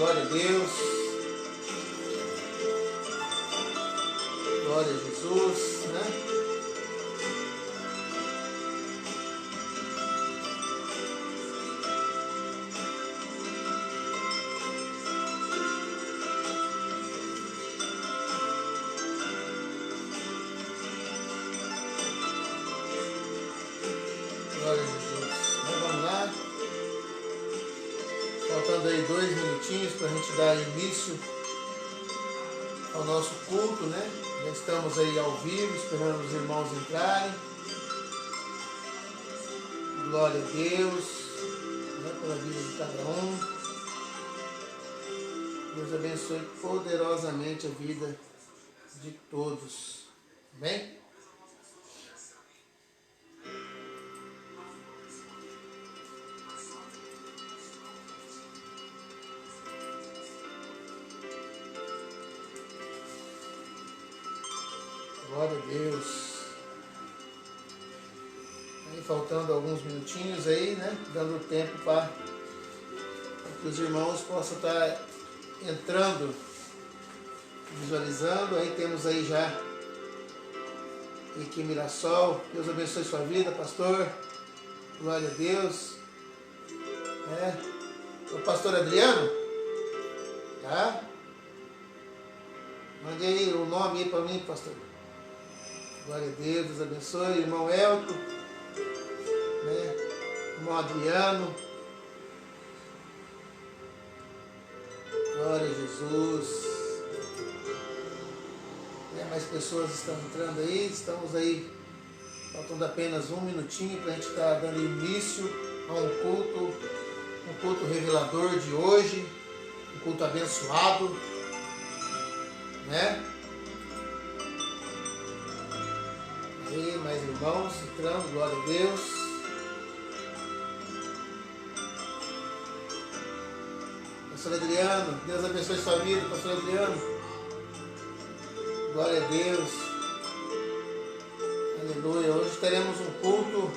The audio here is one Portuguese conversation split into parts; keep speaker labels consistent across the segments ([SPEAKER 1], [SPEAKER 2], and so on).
[SPEAKER 1] Glória a Deus. Glória a Jesus, né? Glória a Jesus. Então, vamos lá. Faltando aí 2 minutinhos para a gente dar início ao nosso culto, né? Já estamos aí ao vivo, esperando os irmãos entrarem. Glória a Deus, né? Pela vida de cada um. Deus abençoe poderosamente a vida de todos. Amém? Glória a Deus. Aí faltando alguns minutinhos aí, né? Dando tempo para que os irmãos possam estar entrando, visualizando. Aí temos aí já aqui Mirassol. Deus abençoe sua vida, pastor. Glória a Deus. O pastor Adriano, tá? Mande aí o nome aí para mim, pastor. Glória a Deus, Deus abençoe. Irmão Elton, né? Irmão Adriano. Glória a Jesus. Mais pessoas estão entrando aí. Estamos aí, faltando apenas 1 minutinho para a gente estar dando início a um culto revelador de hoje. Um culto abençoado, né? Aí, mais irmãos entrando, glória a Deus. Pastor Adriano, Deus abençoe sua vida, pastor Adriano. Glória a Deus. Aleluia. Hoje teremos um culto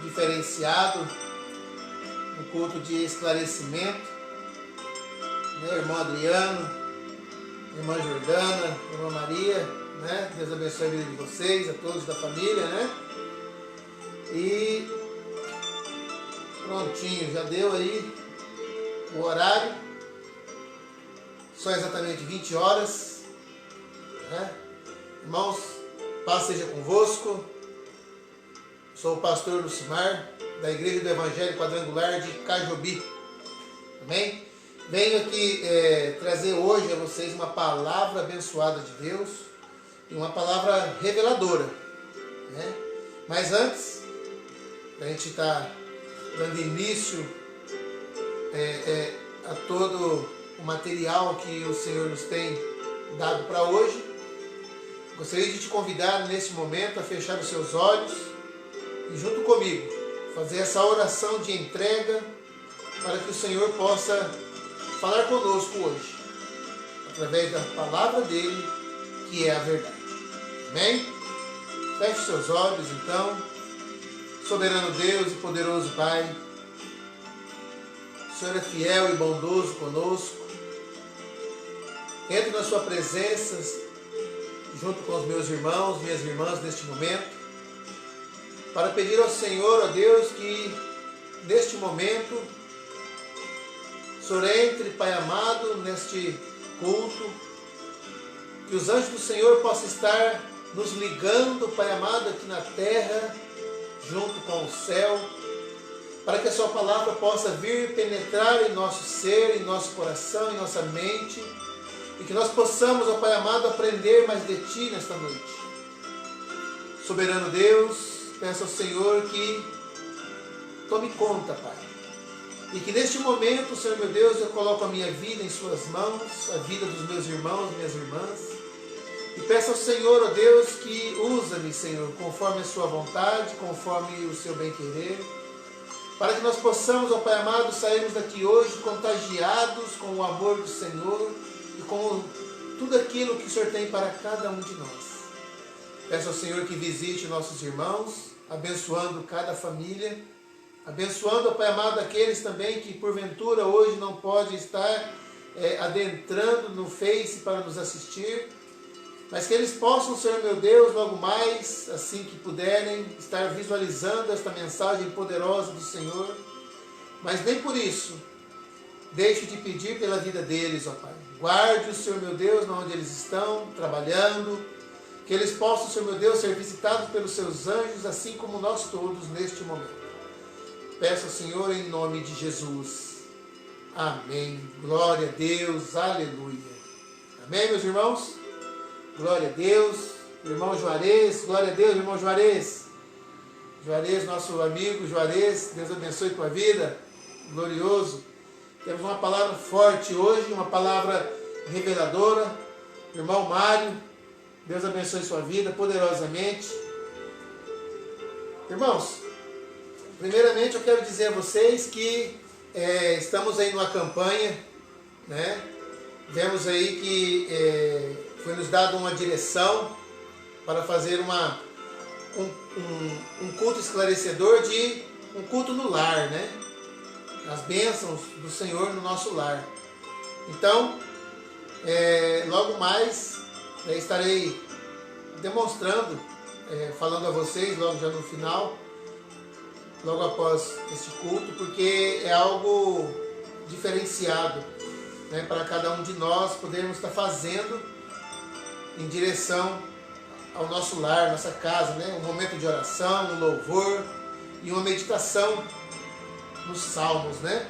[SPEAKER 1] diferenciado, um culto de esclarecimento, né? Irmão Adriano, irmã Jordana, irmã Maria, né? Deus abençoe a vida de vocês, a todos da família, né? E prontinho, já deu aí o horário. Só exatamente 20 horas, né? Irmãos, paz seja convosco. Sou o pastor Lucimar, da Igreja do Evangelho Quadrangular de Cajobi. Amém? Venho aqui trazer hoje a vocês uma palavra abençoada de Deus e uma palavra reveladora, né? Mas antes, a gente está dando início a todo o material que o Senhor nos tem dado para hoje. Gostaria de te convidar nesse momento a fechar os seus olhos e junto comigo fazer essa oração de entrega para que o Senhor possa falar conosco hoje, através da palavra dele, que é a verdade. Amém? Feche os seus olhos então. Soberano Deus e poderoso Pai, o Senhor é fiel e bondoso conosco. Entro na sua presença, junto com os meus irmãos, minhas irmãs, neste momento, para pedir ao Senhor, ó Deus, que neste momento, o Senhor entre, Pai amado, neste culto, que os anjos do Senhor possam estar nos ligando, Pai amado, aqui na terra, junto com o céu, para que a sua palavra possa vir penetrar em nosso ser, em nosso coração, em nossa mente, e que nós possamos, ó Pai amado, aprender mais de Ti nesta noite. Soberano Deus, peço ao Senhor que tome conta, Pai. E que neste momento, Senhor meu Deus, eu coloco a minha vida em Suas mãos, a vida dos meus irmãos, minhas irmãs. E peço ao Senhor, ó Deus, que usa-me, Senhor, conforme a Sua vontade, conforme o Seu bem-querer, para que nós possamos, ó Pai amado, sairmos daqui hoje contagiados com o amor do Senhor e com tudo aquilo que o Senhor tem para cada um de nós. Peço ao Senhor que visite nossos irmãos, abençoando cada família, Abençoando, Pai amado, aqueles também que porventura hoje não pode estar adentrando no Face para nos assistir, mas que eles possam, Senhor meu Deus, logo mais, assim que puderem, estar visualizando esta mensagem poderosa do Senhor. Mas nem por isso deixe de pedir pela vida deles, ó Pai. Guarde o Senhor meu Deus onde eles estão trabalhando, que eles possam, Senhor meu Deus, ser visitados pelos seus anjos, assim como nós todos neste momento. Peço ao Senhor em nome de Jesus. Amém. Glória a Deus. Aleluia. Amém, meus irmãos? Glória a Deus. Irmão Juarez. Glória a Deus, irmão Juarez. Juarez, nosso amigo Juarez. Deus abençoe tua vida. Glorioso. Temos uma palavra forte hoje, uma palavra reveladora. Irmão Mário, Deus abençoe sua vida poderosamente. Irmãos, primeiramente eu quero dizer a vocês que estamos aí numa campanha, né? Vemos aí que foi nos dado uma direção para fazer um culto esclarecedor de um culto no lar, né? As bênçãos do Senhor no nosso lar. Então, logo mais estarei demonstrando, falando a vocês logo já no final, logo após este culto, porque é algo diferenciado, né, para cada um de nós podermos estar fazendo em direção ao nosso lar, nossa casa, né? Um momento de oração, um louvor e uma meditação nos salmos, né?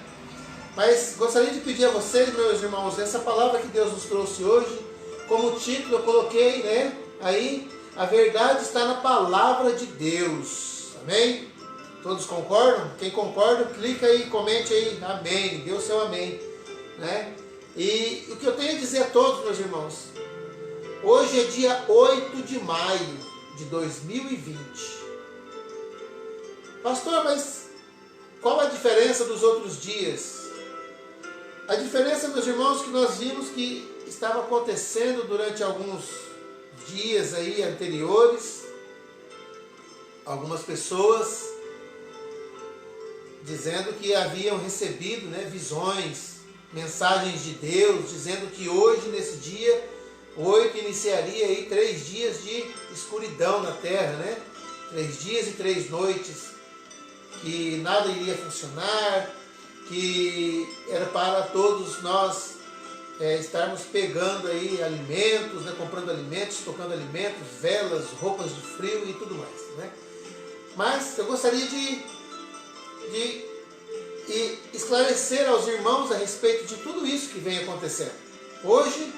[SPEAKER 1] Mas gostaria de pedir a vocês, meus irmãos, essa palavra que Deus nos trouxe hoje, como título eu coloquei, né? Aí, a verdade está na palavra de Deus. Amém? Todos concordam? Quem concorda, clica aí, comente aí, amém. Dê o seu amém, né? E o que eu tenho a dizer a todos, meus irmãos, hoje é dia 8 de maio de 2020. Pastor, mas qual a diferença dos outros dias? A diferença, meus irmãos, que nós vimos que estava acontecendo durante alguns dias aí anteriores, algumas pessoas dizendo que haviam recebido, né, visões, mensagens de Deus, dizendo que hoje, nesse dia 8, iniciaria aí 3 dias de escuridão na terra, né? 3 dias e 3 noites, que nada iria funcionar, que era para todos nós estarmos pegando aí alimentos, né, comprando alimentos, tocando alimentos, velas, roupas de frio e tudo mais, né? Mas eu gostaria de esclarecer aos irmãos a respeito de tudo isso que vem acontecendo. Hoje,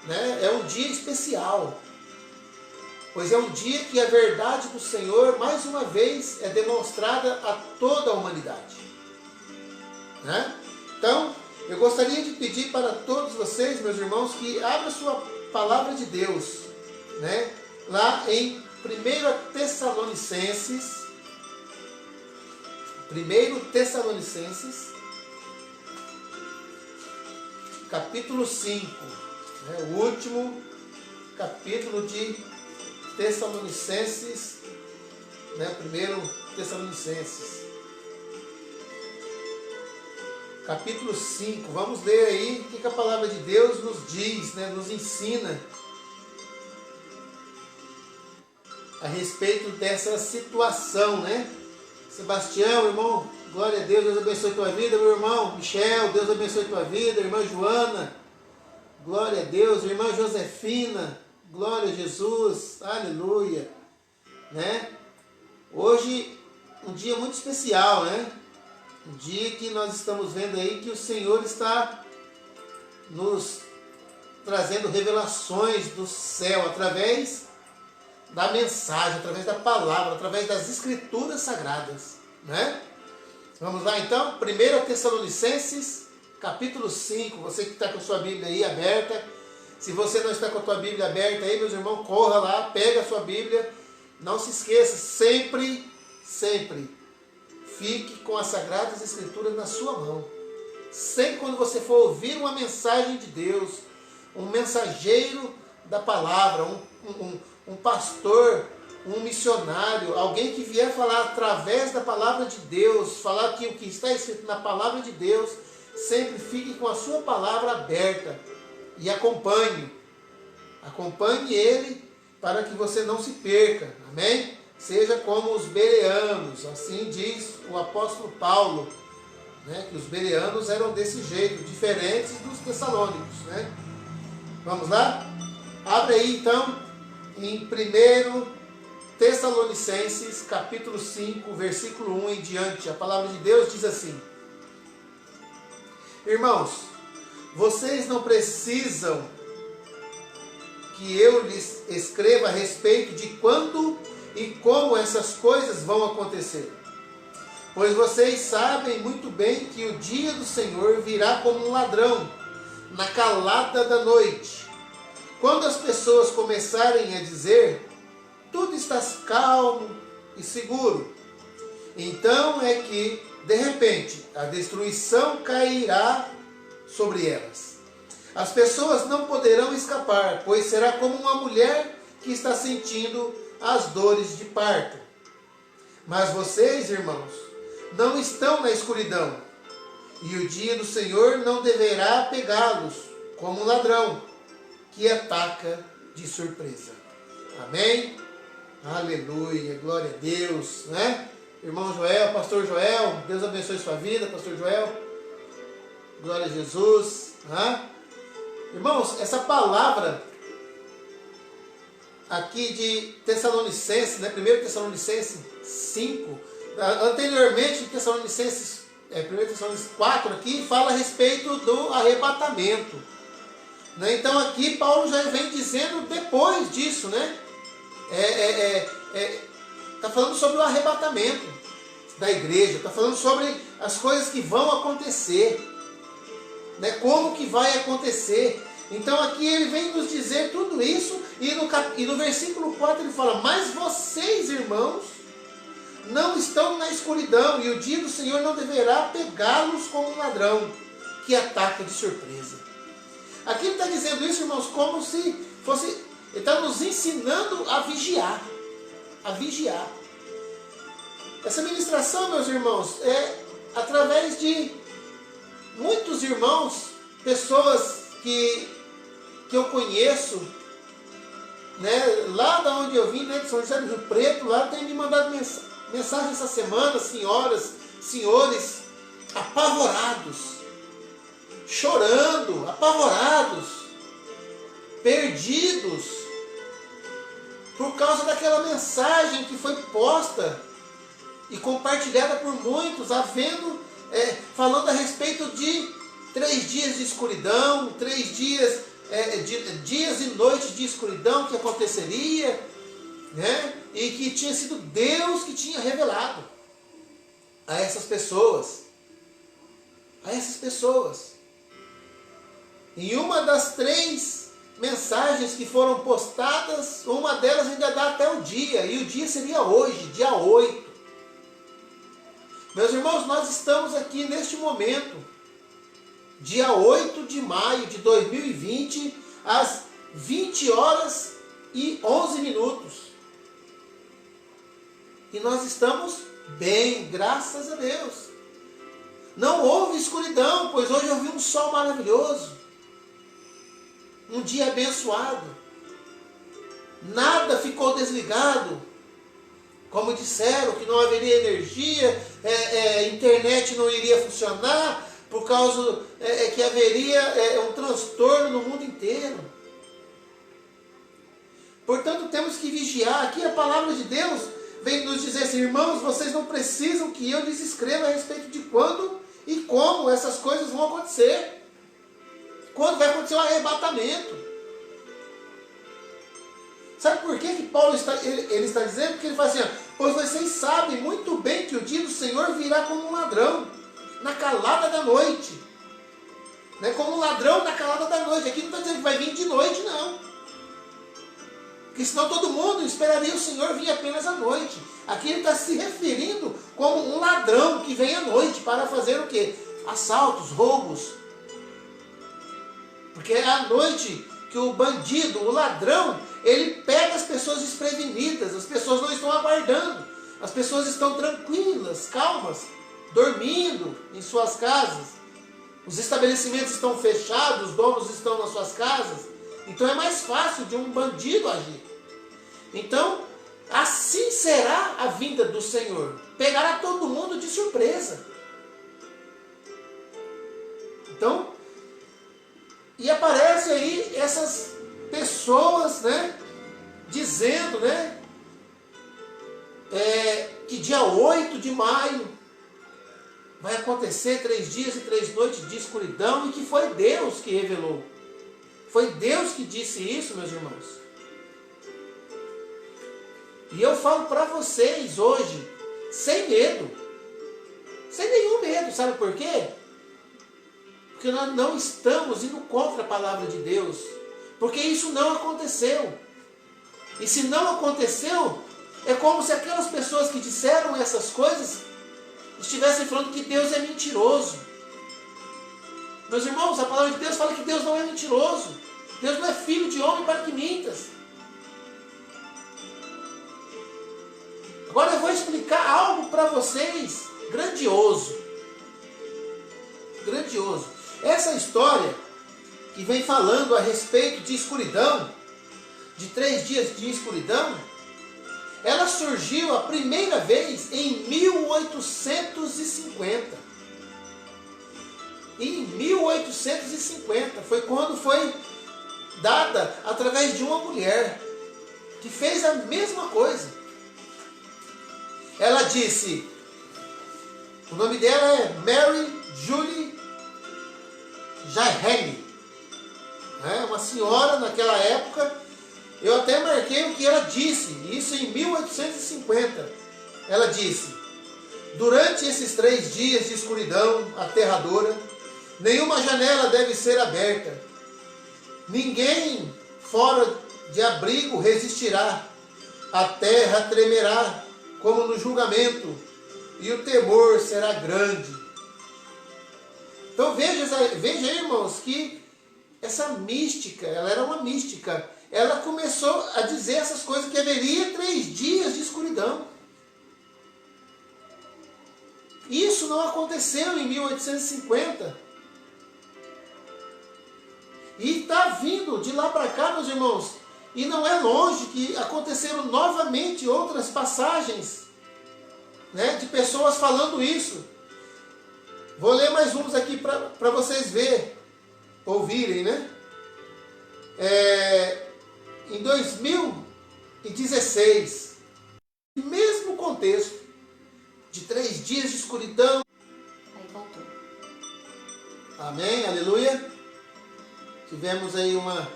[SPEAKER 1] né, é um dia especial, pois é um dia que a verdade do Senhor, mais uma vez, é demonstrada a toda a humanidade, né? Então, eu gostaria de pedir para todos vocês, meus irmãos, que abram a sua palavra de Deus, né? Lá em 1 Tessalonicenses, capítulo 5, né? O último capítulo de Tessalonicenses, né? 1 Tessalonicenses, capítulo 5, vamos ler aí o que a palavra de Deus nos diz, né? Nos ensina a respeito dessa situação, né? Sebastião, irmão, glória a Deus, Deus abençoe tua vida, meu irmão. Michel, Deus abençoe tua vida. Irmã Joana, glória a Deus. Irmã Josefina, glória a Jesus, aleluia, né? Hoje, um dia muito especial, né? Um dia que nós estamos vendo aí que o Senhor está nos trazendo revelações do céu através da mensagem, através da palavra, através das escrituras sagradas, né? Vamos lá então, 1 Tessalonicenses, capítulo 5, você que está com a sua Bíblia aí aberta, se você não está com a sua Bíblia aberta aí, meus irmãos, corra lá, pega a sua Bíblia, não se esqueça, sempre, fique com as sagradas escrituras na sua mão. Sempre quando você for ouvir uma mensagem de Deus, um mensageiro da palavra, um pastor um missionário, alguém que vier falar através da palavra de Deus, falar que o que está escrito na palavra de Deus, sempre fique com a sua palavra aberta e acompanhe. Acompanhe ele para que você não se perca, amém? Seja como os bereanos, assim diz o apóstolo Paulo, né? Que os bereanos eram desse jeito, diferentes dos tessalônicos, né? Vamos lá? Abre aí então em 1 Tessalonicenses, capítulo 5, versículo 1 em diante. A palavra de Deus diz assim: irmãos, vocês não precisam que eu lhes escreva a respeito de quando e como essas coisas vão acontecer, pois vocês sabem muito bem que o dia do Senhor virá como um ladrão, na calada da noite. Quando as pessoas começarem a dizer: tudo está calmo e seguro, então é que, de repente, a destruição cairá sobre elas. As pessoas não poderão escapar, pois será como uma mulher que está sentindo as dores de parto. Mas vocês, irmãos, não estão na escuridão, e o dia do Senhor não deverá pegá-los como um ladrão que ataca de surpresa. Amém? Aleluia, glória a Deus, né? Irmão Joel, pastor Joel, Deus abençoe sua vida, pastor Joel. Glória a Jesus. Irmãos, essa palavra aqui de Tessalonicenses, né? 1 Tessalonicenses 5, anteriormente, Tessalonicenses, 1 Tessalonicenses 4 aqui, fala a respeito do arrebatamento. Né? Então aqui Paulo já vem dizendo depois disso, né? Está falando sobre o arrebatamento da igreja, está falando sobre as coisas que vão acontecer, né? Como que vai acontecer. Então aqui ele vem nos dizer tudo isso, e no versículo 4 ele fala: mas vocês, irmãos, não estão na escuridão, e o dia do Senhor não deverá pegá-los como um ladrão que ataca de surpresa. Aqui ele está dizendo isso, irmãos, como se fosse, ele está nos ensinando a vigiar. A vigiar. Essa ministração, meus irmãos, é através de muitos irmãos, pessoas que eu conheço, né, lá da onde eu vim, né, de São José do Rio Preto, lá tem me mandado mensagem essa semana, senhoras, senhores, apavorados, chorando, apavorados, perdidos, por causa daquela mensagem que foi posta e compartilhada por muitos, falando a respeito de 3 dias de escuridão, 3 dias, dias e noites de escuridão que aconteceria, né? E que tinha sido Deus que tinha revelado a essas pessoas. A essas pessoas. Em uma das 3 mensagens que foram postadas, uma delas ainda dá até o dia, e o dia seria hoje, dia 8. Meus irmãos, nós estamos aqui neste momento, dia 8 de maio de 2020, às 20 horas e 11 minutos. E nós estamos bem, graças a Deus. Não houve escuridão, pois hoje eu vi um sol maravilhoso. Um dia abençoado. Nada ficou desligado. Como disseram, que não haveria energia, internet não iria funcionar, por causa que haveria um transtorno no mundo inteiro. Portanto, temos que vigiar. Aqui a palavra de Deus vem nos dizer assim: irmãos, vocês não precisam que eu lhes escreva a respeito de quando e como essas coisas vão acontecer. Quando vai acontecer o arrebatamento. Sabe por que Paulo está dizendo? Porque ele fala assim: pois vocês sabem muito bem que o dia do Senhor virá como um ladrão, na calada da noite. Né? Como um ladrão na calada da noite. Aqui não está dizendo que vai vir de noite, não. Porque senão todo mundo esperaria o Senhor vir apenas à noite. Aqui ele está se referindo como um ladrão que vem à noite para fazer o quê? Assaltos, roubos. Porque é à noite que o bandido, o ladrão, ele pega as pessoas desprevenidas, as pessoas não estão aguardando, as pessoas estão tranquilas, calmas, dormindo em suas casas, os estabelecimentos estão fechados, os donos estão nas suas casas, então é mais fácil de um bandido agir. Então, assim será a vinda do Senhor, pegará todo mundo de surpresa. Então, e aparece aí essas pessoas, né, dizendo, né, que dia 8 de maio vai acontecer 3 dias e 3 noites de escuridão, e que foi Deus que revelou. Foi Deus que disse isso, meus irmãos. E eu falo para vocês hoje, sem medo, sem nenhum medo, sabe por quê? Porque nós não estamos indo contra a palavra de Deus, porque isso não aconteceu. E se não aconteceu, é como se aquelas pessoas que disseram essas coisas estivessem falando que Deus é mentiroso. Meus irmãos, a palavra de Deus fala que Deus não é mentiroso. Deus não é filho de homem para que mintas. Agora eu vou explicar algo para vocês grandioso. Grandioso. Essa história que vem falando a respeito de escuridão, de 3 dias de escuridão, ela surgiu a primeira vez em 1850. Em 1850 foi quando foi dada através de uma mulher que fez a mesma coisa. Ela disse, o nome dela é Mary Julie Jaeheng, uma senhora naquela época. Eu até marquei o que ela disse, isso em 1850. Ela disse, durante esses 3 dias de escuridão aterradora, nenhuma janela deve ser aberta. Ninguém fora de abrigo resistirá. A terra tremerá como no julgamento, e o temor será grande. Então veja, irmãos, que essa mística, ela era uma mística. Ela começou a dizer essas coisas, que haveria 3 dias de escuridão. Isso não aconteceu em 1850. E está vindo de lá para cá, meus irmãos. E não é longe que aconteceram novamente outras passagens, né, de pessoas falando isso. Vou ler mais uns aqui para vocês ouvirem, né? Em 2016, mesmo contexto de 3 dias de escuridão.
[SPEAKER 2] Aí voltou.
[SPEAKER 1] Amém, aleluia. Tivemos aí uma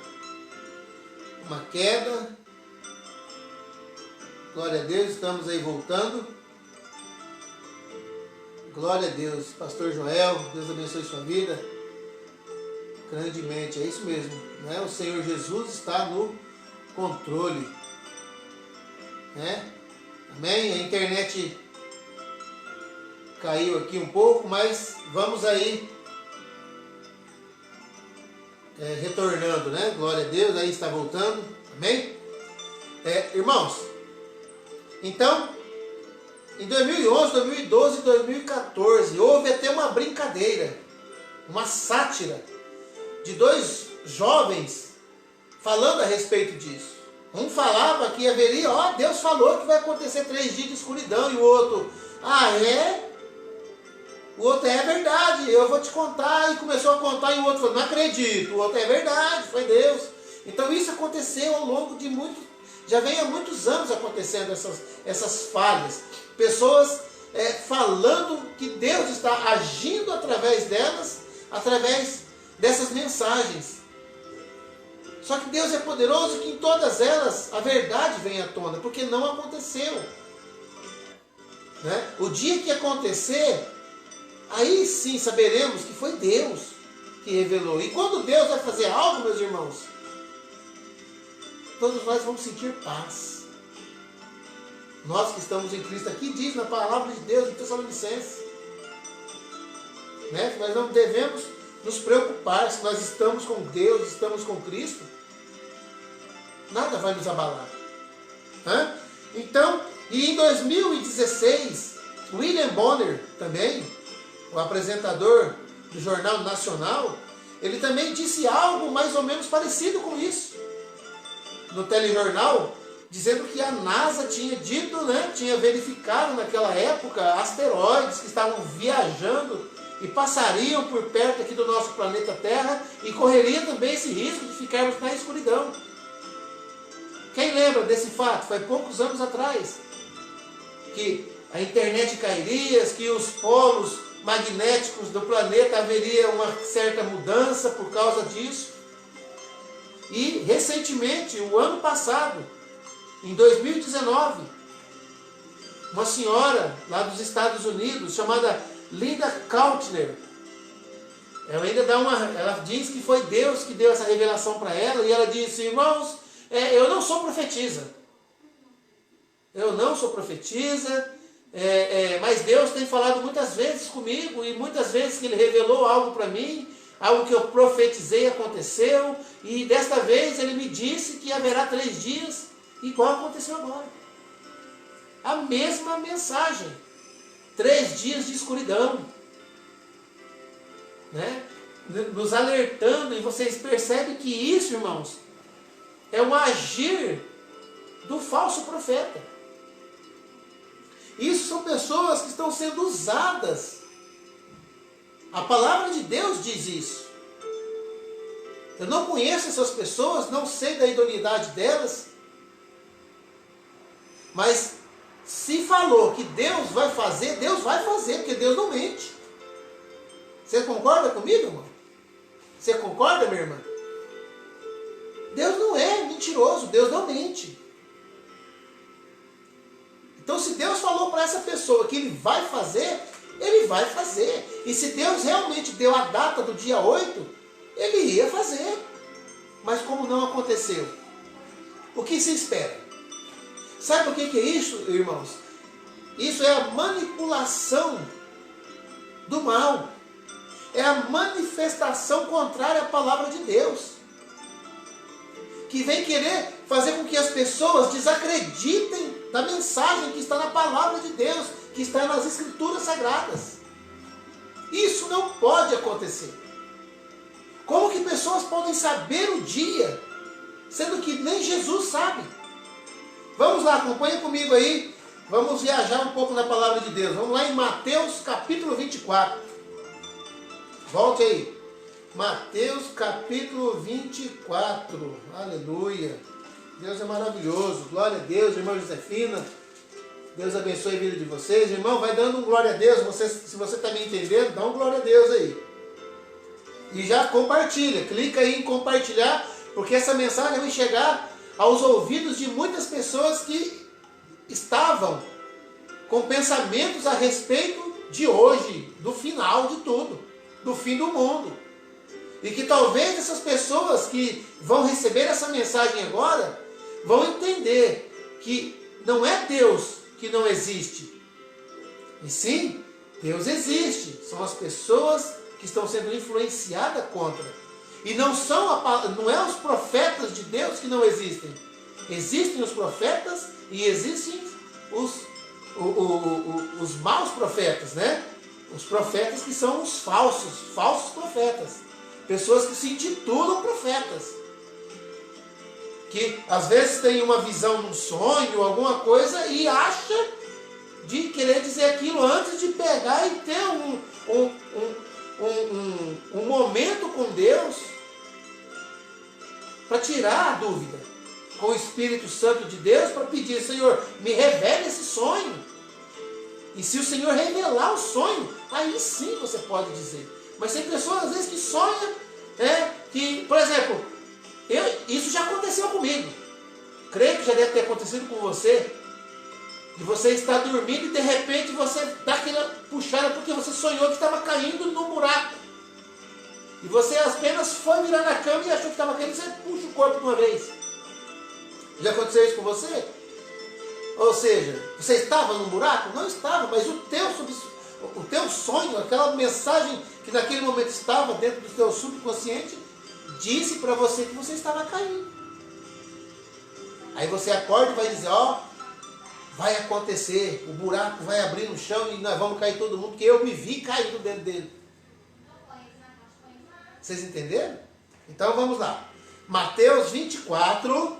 [SPEAKER 1] queda. Glória a Deus, estamos aí voltando. Glória a Deus. Pastor Joel, Deus abençoe sua vida grandemente. É isso mesmo, né? O Senhor Jesus está no controle, né? Amém? A internet caiu aqui um pouco, mas vamos aí retornando, né? Glória a Deus, aí está voltando. Amém? Irmãos, então, em 2011, 2012 e 2014, houve até uma brincadeira, uma sátira, de 2 jovens falando a respeito disso. Um falava que haveria, Deus falou que vai acontecer 3 dias de escuridão, e o outro, é? O outro, é verdade, eu vou te contar, e começou a contar, e o outro falou, não acredito, o outro, é verdade, foi Deus. Então isso aconteceu ao longo de já vem há muitos anos acontecendo essas falhas, pessoas falando que Deus está agindo através delas, através dessas mensagens. Só que Deus é poderoso, que em todas elas a verdade vem à tona, porque não aconteceu, né? O dia que acontecer, aí sim saberemos que foi Deus que revelou. E quando Deus vai fazer algo, meus irmãos, todos nós vamos sentir paz. Nós que estamos em Cristo, aqui diz na palavra de Deus, em Tessalonicenses, né, que nós não devemos nos preocupar se nós estamos com Deus, estamos com Cristo. Nada vai nos abalar. Então, e em 2016, William Bonner também, o apresentador do Jornal Nacional, ele também disse algo mais ou menos parecido com isso. No telejornal, dizendo que a NASA tinha dito, tinha verificado naquela época asteroides que estavam viajando e passariam por perto aqui do nosso planeta Terra e correria também esse risco de ficarmos na escuridão. Quem lembra desse fato? Foi poucos anos atrás que a internet cairia, que os polos magnéticos do planeta haveria uma certa mudança por causa disso. E recentemente, o ano passado, em 2019, uma senhora lá dos Estados Unidos, chamada Linda Cauntner, ela diz que foi Deus que deu essa revelação para ela, e ela disse: irmãos, eu não sou profetisa. Eu não sou profetisa, mas Deus tem falado muitas vezes comigo, e muitas vezes que Ele revelou algo para mim, algo que eu profetizei aconteceu, e desta vez Ele me disse que haverá 3 dias, igual aconteceu agora. A mesma mensagem. 3 dias de escuridão. Nos alertando, e vocês percebem que isso, irmãos, é um agir do falso profeta. Isso são pessoas que estão sendo usadas. A palavra de Deus diz isso. Eu não conheço essas pessoas, não sei da idoneidade delas, mas se falou que Deus vai fazer, porque Deus não mente. Você concorda comigo, irmão? Você concorda, minha irmã? Deus não é mentiroso, Deus não mente. Então, se Deus falou para essa pessoa que Ele vai fazer, Ele vai fazer. E se Deus realmente deu a data do dia 8, Ele ia fazer. Mas como não aconteceu, o que se espera? Sabe o que é isso, irmãos? Isso é a manipulação do mal. É a manifestação contrária à palavra de Deus, que vem querer fazer com que as pessoas desacreditem da mensagem que está na palavra de Deus, que está nas Escrituras Sagradas. Isso não pode acontecer. Como que pessoas podem saber o dia, sendo que nem Jesus sabe? Vamos lá, acompanha comigo aí. Vamos viajar um pouco na palavra de Deus. Vamos lá em Mateus capítulo 24. Volte aí. Mateus capítulo 24. Aleluia. Deus é maravilhoso. Glória a Deus, irmã Josefina. Deus abençoe a vida de vocês. Irmão, vai dando um glória a Deus. Se você está me entendendo, dá um glória a Deus aí. E já compartilha. Clica aí em compartilhar, porque essa mensagem vai chegar aos ouvidos de muitas pessoas que estavam com pensamentos a respeito de hoje, do final de tudo, do fim do mundo. E que talvez essas pessoas que vão receber essa mensagem agora vão entender que não é Deus que não existe, e sim, Deus existe. São as pessoas que estão sendo influenciadas contra. E não é os profetas de Deus que não existem. Existem os profetas e existem os maus profetas, Os profetas que são os falsos profetas. Pessoas que se intitulam profetas. Que às vezes tem uma visão de um sonho, alguma coisa, e acha de querer dizer aquilo antes de pegar e ter um momento com Deus para tirar a dúvida com o Espírito Santo de Deus, para pedir: Senhor, me revele esse sonho. E se o Senhor revelar o sonho, aí sim você pode dizer. Mas tem pessoas às vezes que sonham, que, por exemplo, isso já aconteceu comigo. Creio que já deve ter acontecido com você. De você estar dormindo e de repente você dá aquela puxada porque você sonhou que estava caindo num buraco. E você apenas foi virar na cama e achou que estava caindo, você puxa o corpo de uma vez. Já aconteceu isso com você? Ou seja, você estava num buraco? Não estava, mas o teu sonho, aquela mensagem que naquele momento estava dentro do teu subconsciente, disse para você que você estava caindo. Aí você acorda e vai dizer, ó, vai acontecer, o buraco vai abrir no chão e nós vamos cair todo mundo, porque eu me vi caindo dentro dele. Vocês entenderam? Então vamos lá. Mateus 24,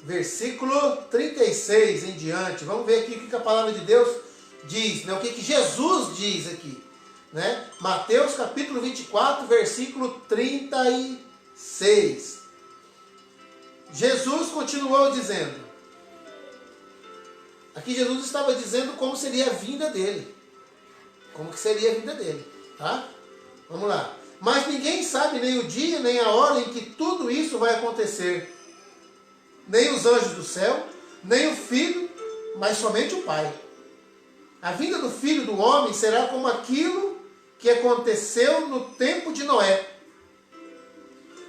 [SPEAKER 1] versículo 36 em diante. Vamos ver aqui o que a palavra de Deus diz, né? O que Jesus diz aqui, né? Mateus capítulo 24, versículo 36. Jesus continuou dizendo. Aqui Jesus estava dizendo como seria a vinda dele. Como que seria a vinda dele, tá? Vamos lá. Mas ninguém sabe nem o dia, nem a hora em que tudo isso vai acontecer. Nem os anjos do céu, nem o Filho, mas somente o Pai. A vinda do Filho do Homem será como aquilo que aconteceu no tempo de Noé.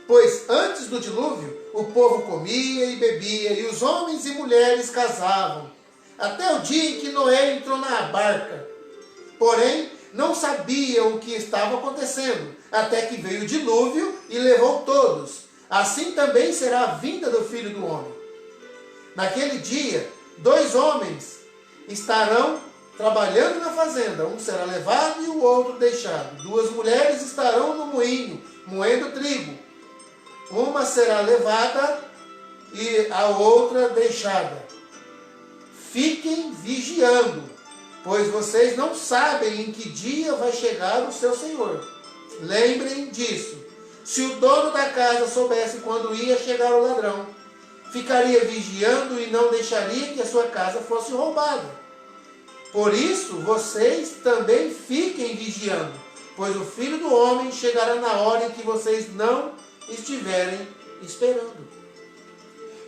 [SPEAKER 1] Pois antes do dilúvio, o povo comia e bebia, e os homens e mulheres casavam, até o dia em que Noé entrou na barca. Porém, não sabiam o que estava acontecendo, até que veio o dilúvio e levou todos. Assim também será a vinda do Filho do Homem. Naquele dia, 2 homens estarão trabalhando na fazenda, um será levado e o outro deixado. 2 mulheres estarão no moinho, moendo trigo. Uma será levada e a outra deixada. Fiquem vigiando, pois vocês não sabem em que dia vai chegar o seu Senhor. Lembrem disso. Se o dono da casa soubesse quando ia chegar o ladrão, ficaria vigiando e não deixaria que a sua casa fosse roubada. Por isso, vocês também fiquem vigiando, pois o Filho do Homem chegará na hora em que vocês não estiverem esperando.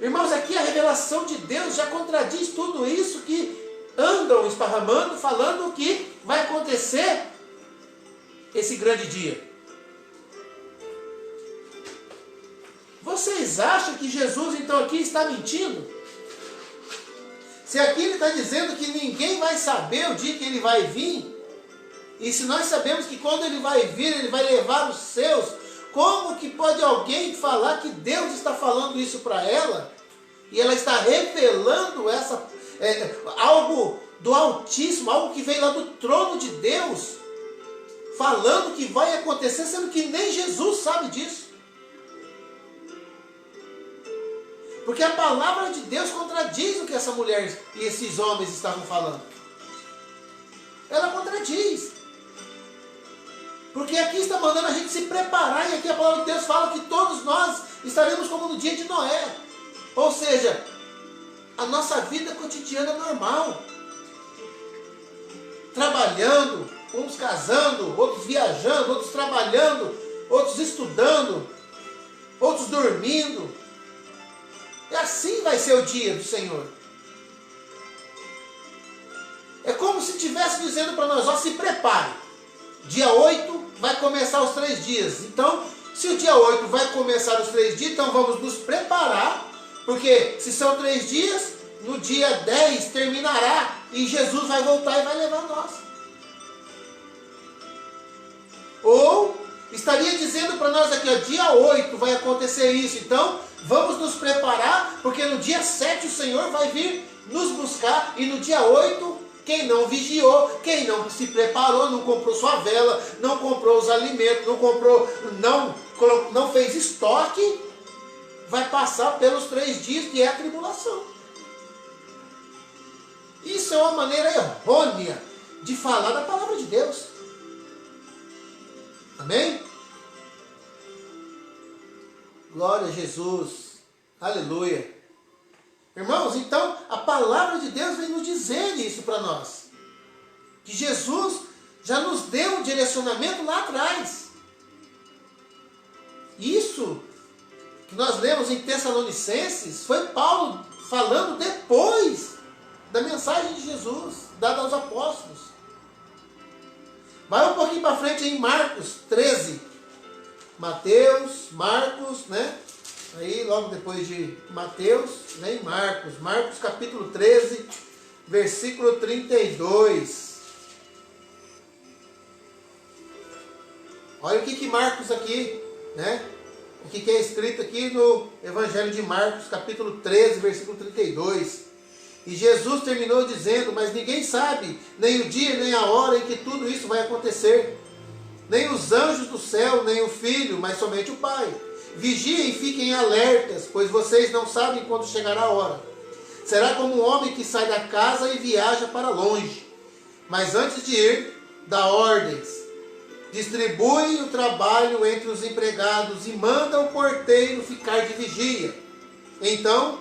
[SPEAKER 1] Irmãos, aqui a revelação de Deus já contradiz tudo isso que andam esparramando, falando que vai acontecer esse grande dia. Vocês acham que Jesus então aqui está mentindo? Se aqui ele está dizendo que ninguém vai saber o dia que ele vai vir, e se nós sabemos que quando ele vai vir, ele vai levar os seus, como que pode alguém falar que Deus está falando isso para ela? E ela está revelando algo do Altíssimo, algo que veio lá do trono de Deus, falando que vai acontecer, sendo que nem Jesus sabe disso. Porque a palavra de Deus contradiz o que essa mulher e esses homens estavam falando. Ela contradiz. Porque aqui está mandando a gente se preparar, e aqui a palavra de Deus fala que todos nós estaremos como no dia de Noé. Ou seja, a nossa vida cotidiana normal. Trabalhando, uns casando, outros viajando, outros trabalhando, outros estudando, outros dormindo. E assim vai ser o dia do Senhor. É como se estivesse dizendo para nós, ó, se prepare. Dia 8 vai começar os 3 dias. Então, se o dia 8 vai começar os 3 dias, então vamos nos preparar. Porque se são 3 dias, no dia 10 terminará. E Jesus vai voltar e vai levar nós. Ou estaria dizendo para nós aqui, ó, dia 8 vai acontecer isso. Então, vamos nos preparar, porque no dia 7 o Senhor vai vir nos buscar. E no dia 8... quem não vigiou, quem não se preparou, não comprou sua vela, não comprou os alimentos, não fez estoque, vai passar pelos 3 dias que é a tribulação. Isso é uma maneira errônea de falar da palavra de Deus. Amém? Glória a Jesus. Aleluia. Irmãos, então a palavra de Deus vem nos dizer isso para nós. Que Jesus já nos deu um direcionamento lá atrás. Isso que nós lemos em Tessalonicenses foi Paulo falando depois da mensagem de Jesus, dada aos apóstolos. Vai um pouquinho para frente em Marcos 13. Mateus, Marcos, né? Aí logo depois de Mateus, vem Marcos. Marcos capítulo 13, versículo 32. Olha o que Marcos aqui, né? o que é escrito aqui no Evangelho de Marcos, capítulo 13, versículo 32. E Jesus terminou dizendo: mas ninguém sabe nem o dia nem a hora em que tudo isso vai acontecer. Nem os anjos do céu, nem o Filho, mas somente o Pai. Vigiem e fiquem alertas, pois vocês não sabem quando chegará a hora. Será como um homem que sai da casa e viaja para longe. Mas antes de ir, dá ordens. Distribui o trabalho entre os empregados e manda o porteiro ficar de vigia. Então,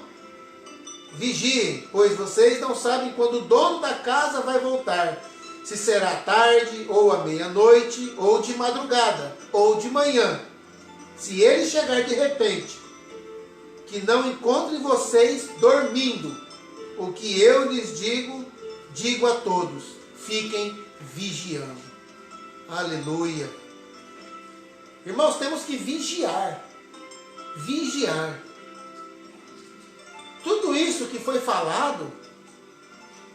[SPEAKER 1] vigiem, pois vocês não sabem quando o dono da casa vai voltar. Se será tarde, ou à meia-noite, ou de madrugada, ou de manhã. Se ele chegar de repente, que não encontre vocês dormindo. O que eu lhes digo, digo a todos: fiquem vigiando. Aleluia. Irmãos, temos que vigiar. Vigiar. Tudo isso que foi falado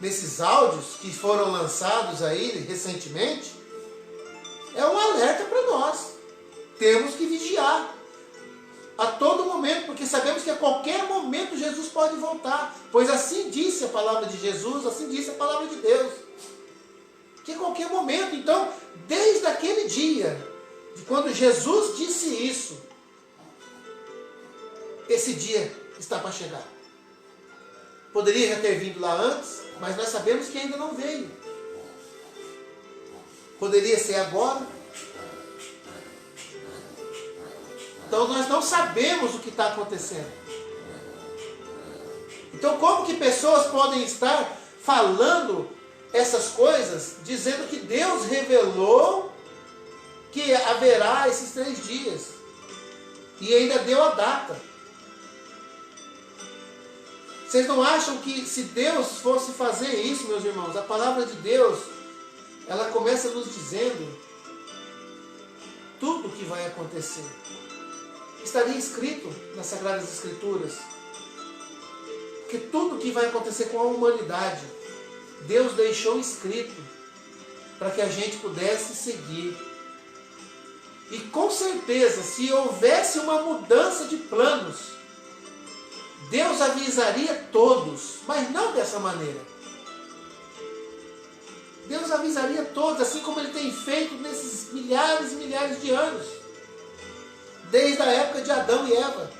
[SPEAKER 1] nesses áudios que foram lançados aí recentemente é um alerta para nós. Temos que vigiar a todo momento, porque sabemos que a qualquer momento Jesus pode voltar, pois assim disse a palavra de Jesus, assim disse a palavra de Deus, que a qualquer momento. Então, desde aquele dia, de quando Jesus disse isso, esse dia está para chegar. Poderia já ter vindo lá antes, mas nós sabemos que ainda não veio. Poderia ser agora. Então nós não sabemos o que está acontecendo. Então como que pessoas podem estar falando essas coisas, dizendo que Deus revelou que haverá esses 3 dias, e ainda deu a data? Vocês não acham que se Deus fosse fazer isso, meus irmãos, a palavra de Deus, ela começa nos dizendo tudo o que vai acontecer? Estaria escrito nas Sagradas Escrituras. Porque tudo o que vai acontecer com a humanidade, Deus deixou escrito para que a gente pudesse seguir. E com certeza, se houvesse uma mudança de planos, Deus avisaria todos, mas não dessa maneira. Deus avisaria todos, assim como Ele tem feito nesses milhares e milhares de anos, desde a época de Adão e Eva.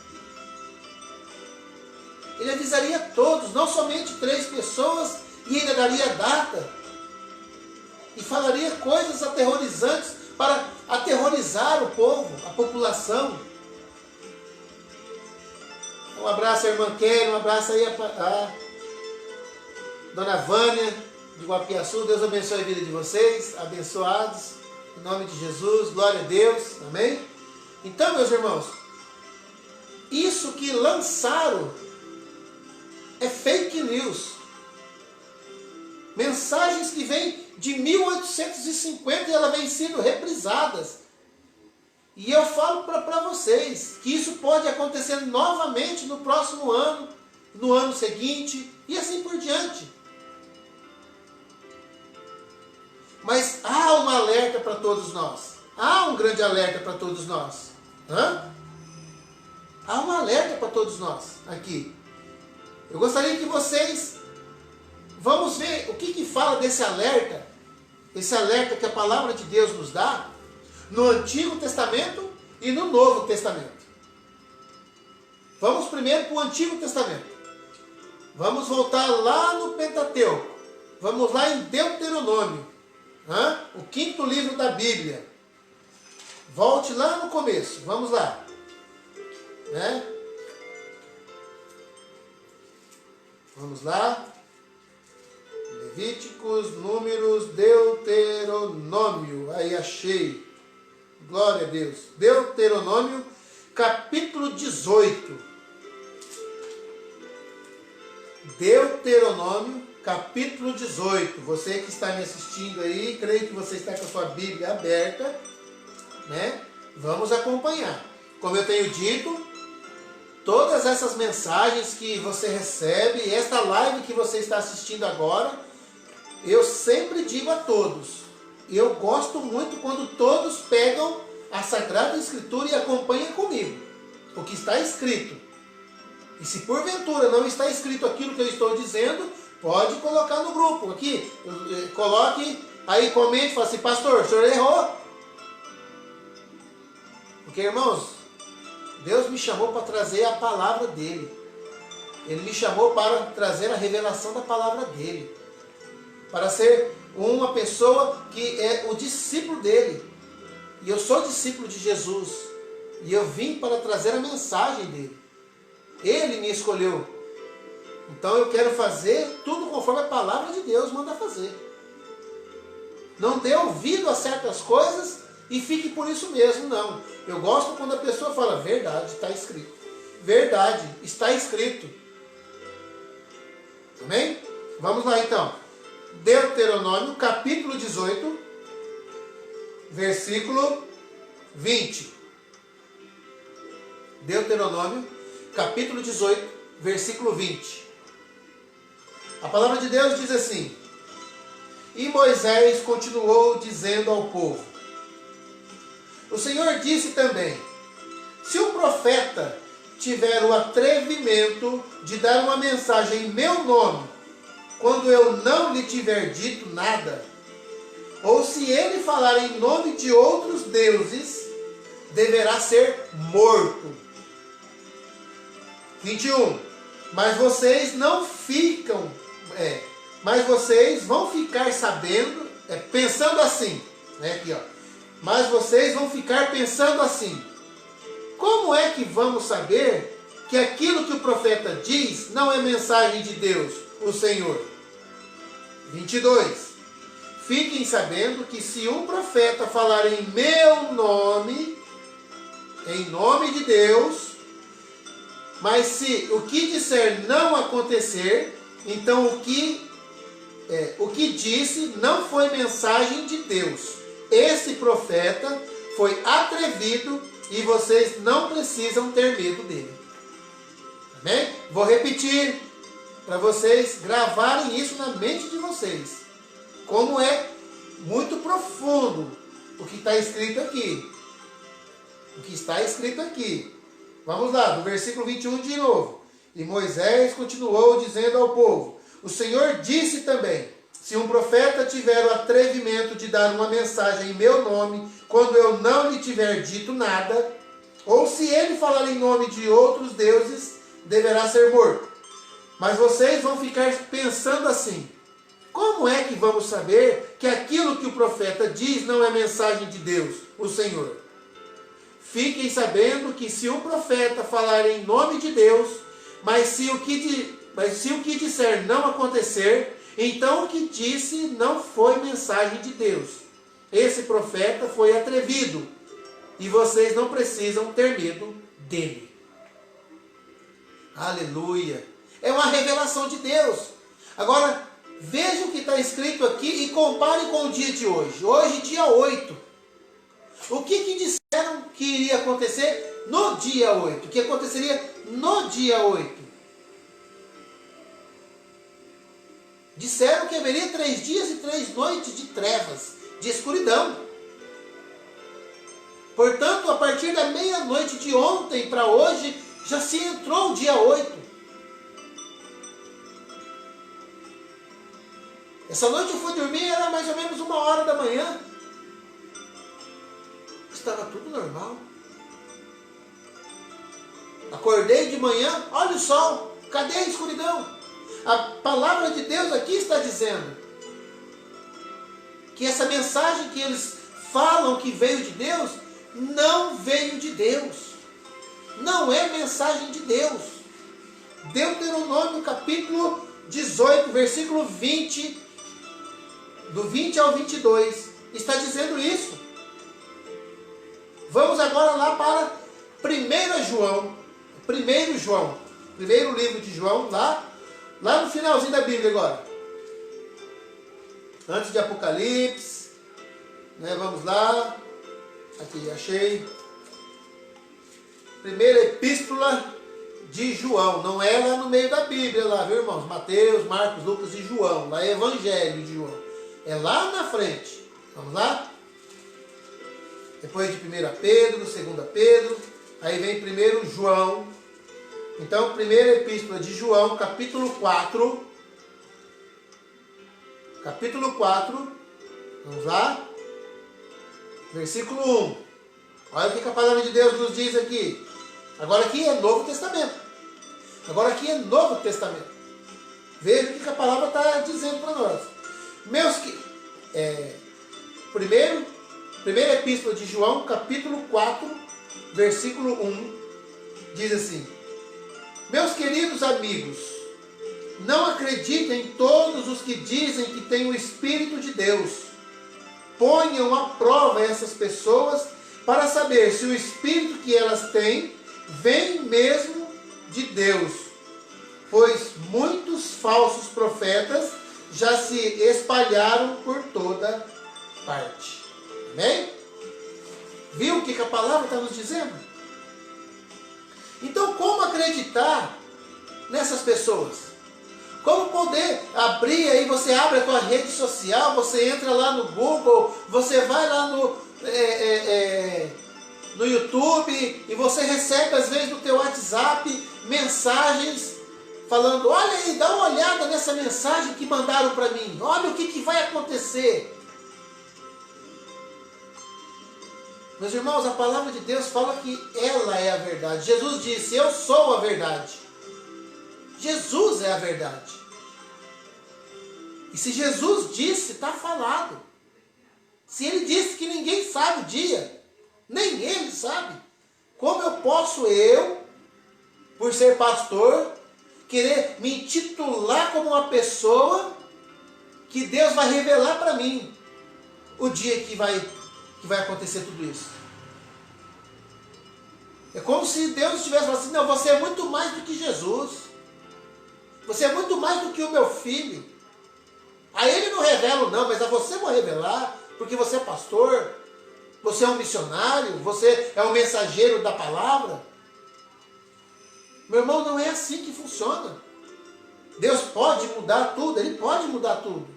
[SPEAKER 1] Ele avisaria todos, não somente 3 pessoas, e ainda daria data, e falaria coisas aterrorizantes para aterrorizar o povo, a população. Um abraço à irmã Kelly, um abraço aí a dona Vânia de Guapiaçu. Deus abençoe a vida de vocês, abençoados, em nome de Jesus, glória a Deus, amém? Então, meus irmãos, isso que lançaram é fake news. Mensagens que vêm de 1850 e elas vêm sendo reprisadas. E eu falo para vocês que isso pode acontecer novamente no próximo ano, no ano seguinte e assim por diante. Mas há um alerta para todos nós. Há um grande alerta para todos nós. Há um alerta para todos nós aqui. Eu gostaria que vocês... Vamos ver o que fala desse alerta. Esse alerta que a palavra de Deus nos dá no Antigo Testamento e no Novo Testamento. Vamos primeiro para o Antigo Testamento. Vamos voltar lá no Pentateuco. Vamos lá em Deuteronômio. O 5º livro da Bíblia. Volte lá no começo. Vamos lá. Vamos lá. Levíticos, Números, Deuteronômio. Aí achei. Glória a Deus. Deuteronômio, capítulo 18. Deuteronômio, capítulo 18. Você que está me assistindo aí, creio que você está com a sua Bíblia aberta, Vamos acompanhar. Como eu tenho dito, todas essas mensagens que você recebe, esta live que você está assistindo agora, eu sempre digo a todos, eu gosto muito quando todos pegam a Sagrada Escritura e acompanham comigo. o que está escrito. E se porventura não está escrito aquilo que eu estou dizendo, pode colocar no grupo aqui. Coloque, aí comente, fala assim, pastor, o senhor errou. Porque, irmãos, Deus me chamou para trazer a palavra dele. Ele me chamou para trazer a revelação da palavra dele. Para ser uma pessoa que é o discípulo dele. E eu sou discípulo de Jesus. E eu vim para trazer a mensagem dele. Ele me escolheu. Então eu quero fazer tudo conforme a palavra de Deus manda fazer. Não dê ouvido a certas coisas e fique por isso mesmo, não. Eu gosto quando a pessoa fala, verdade, está escrito. Verdade, está escrito. Amém? Vamos lá então. Deuteronômio, capítulo 18, versículo 20. Deuteronômio, capítulo 18, versículo 20. A palavra de Deus diz assim: E Moisés continuou dizendo ao povo: O Senhor disse também, se um profeta tiver o atrevimento de dar uma mensagem em meu nome, quando eu não lhe tiver dito nada, ou se ele falar em nome de outros deuses, deverá ser morto. 21. Mas vocês vão ficar sabendo, pensando assim, aqui ó. Mas vocês vão ficar pensando assim: como é que vamos saber que aquilo que o profeta diz não é mensagem de Deus, o Senhor? 22. Fiquem sabendo que se um profeta falar em meu nome, em nome de Deus, mas se o que disser não acontecer, então o que disse não foi mensagem de Deus. Esse profeta foi atrevido e vocês não precisam ter medo dele. Amém? Vou repetir para vocês gravarem isso na mente de vocês. Como é muito profundo o que está escrito aqui. O que está escrito aqui. Vamos lá, do versículo 21 de novo. E Moisés continuou dizendo ao povo: O Senhor disse também, se um profeta tiver o atrevimento de dar uma mensagem em meu nome, quando eu não lhe tiver dito nada, ou se ele falar em nome de outros deuses, deverá ser morto. Mas vocês vão ficar pensando assim: como é que vamos saber que aquilo que o profeta diz não é mensagem de Deus, o Senhor? Fiquem sabendo que se um profeta falar em nome de Deus, mas se o que disser não acontecer, então o que disse não foi mensagem de Deus. Esse profeta foi atrevido e vocês não precisam ter medo dele. Aleluia! É uma revelação de Deus. Agora, veja o que está escrito aqui e compare com o dia de hoje. Hoje, dia 8. O que disseram que iria acontecer no dia 8? O que aconteceria no dia 8? Disseram que haveria 3 dias e 3 noites de trevas, de escuridão. Portanto, a partir da meia-noite de ontem para hoje, já se entrou o dia 8. Essa noite eu fui dormir, era mais ou menos 1h da manhã. Estava tudo normal. Acordei de manhã, olha o sol, cadê a escuridão? A palavra de Deus aqui está dizendo que essa mensagem que eles falam que veio de Deus, não veio de Deus. Não é mensagem de Deus. Deuteronômio capítulo 18, versículo 20, do 20 ao 22, está dizendo isso. Vamos agora lá para 1 João, primeiro livro de João, lá no finalzinho da Bíblia agora. Antes de Apocalipse, vamos lá, aqui achei. Primeira epístola de João, não é lá no meio da Bíblia, lá, viu, irmãos? Mateus, Marcos, Lucas e João, lá é Evangelho de João, é lá na frente. Vamos lá? Depois de 1 Pedro, 2 Pedro, Aí vem primeiro João. Então, primeira epístola de João, capítulo 4. Capítulo 4. Vamos lá. Versículo 1. Olha o que a palavra de Deus nos diz aqui. Agora aqui é Novo Testamento. Agora aqui é Novo Testamento. Veja o que a palavra está dizendo para nós. Primeira epístola de João, capítulo 4, versículo 1, diz assim: Meus queridos amigos, não acreditem em todos os que dizem que têm o Espírito de Deus. Ponham à prova essas pessoas para saber se o Espírito que elas têm vem mesmo de Deus. Pois muitos falsos profetas já se espalharam por toda parte. Amém? Viu o que a palavra está nos dizendo? Então, como acreditar nessas pessoas? Como poder abrir aí, você abre a tua rede social, você entra lá no Google, você vai lá no YouTube e você recebe às vezes no teu WhatsApp mensagens falando: olha aí, dá uma olhada nessa mensagem que mandaram para mim, olha o que vai acontecer. Meus irmãos, a palavra de Deus fala que ela é a verdade. Jesus disse: eu sou a verdade. Jesus é a verdade. E se Jesus disse, está falado. Se ele disse que ninguém sabe o dia, nem ele sabe, como eu posso, por ser pastor, querer me intitular como uma pessoa que Deus vai revelar para mim o dia que vai acontecer tudo isso? É como se Deus estivesse falando assim: não, você é muito mais do que Jesus. Você é muito mais do que o meu filho. A ele não revelo não, mas a você vou revelar, porque você é pastor, você é um missionário, você é um mensageiro da palavra. Meu irmão, não é assim que funciona. Deus pode mudar tudo, Ele pode mudar tudo.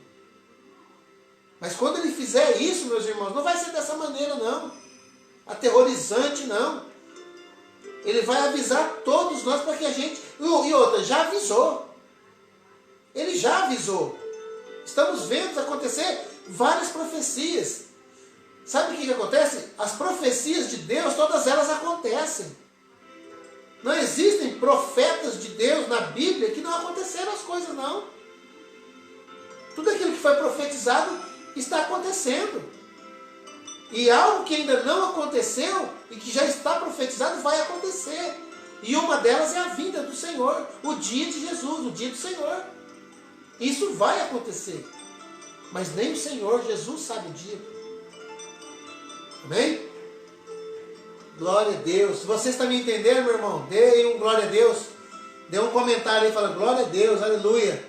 [SPEAKER 1] Mas quando Ele fizer isso, meus irmãos, não vai ser dessa maneira não. Aterrorizante não. Ele vai avisar todos nós para que a gente... E outra, já avisou. Ele já avisou. Estamos vendo acontecer várias profecias. Sabe o que acontece? As profecias de Deus, todas elas acontecem. Não existem profetas de Deus na Bíblia que não aconteceram as coisas, não. Tudo aquilo que foi profetizado está acontecendo. E algo que ainda não aconteceu e que já está profetizado vai acontecer. E uma delas é a vinda do Senhor, o dia de Jesus, o dia do Senhor. Isso vai acontecer. Mas nem o Senhor Jesus sabe o dia. Amém? Glória a Deus. Se você está me entendendo, meu irmão, dê aí um glória a Deus. Dê um comentário aí falando glória a Deus, aleluia.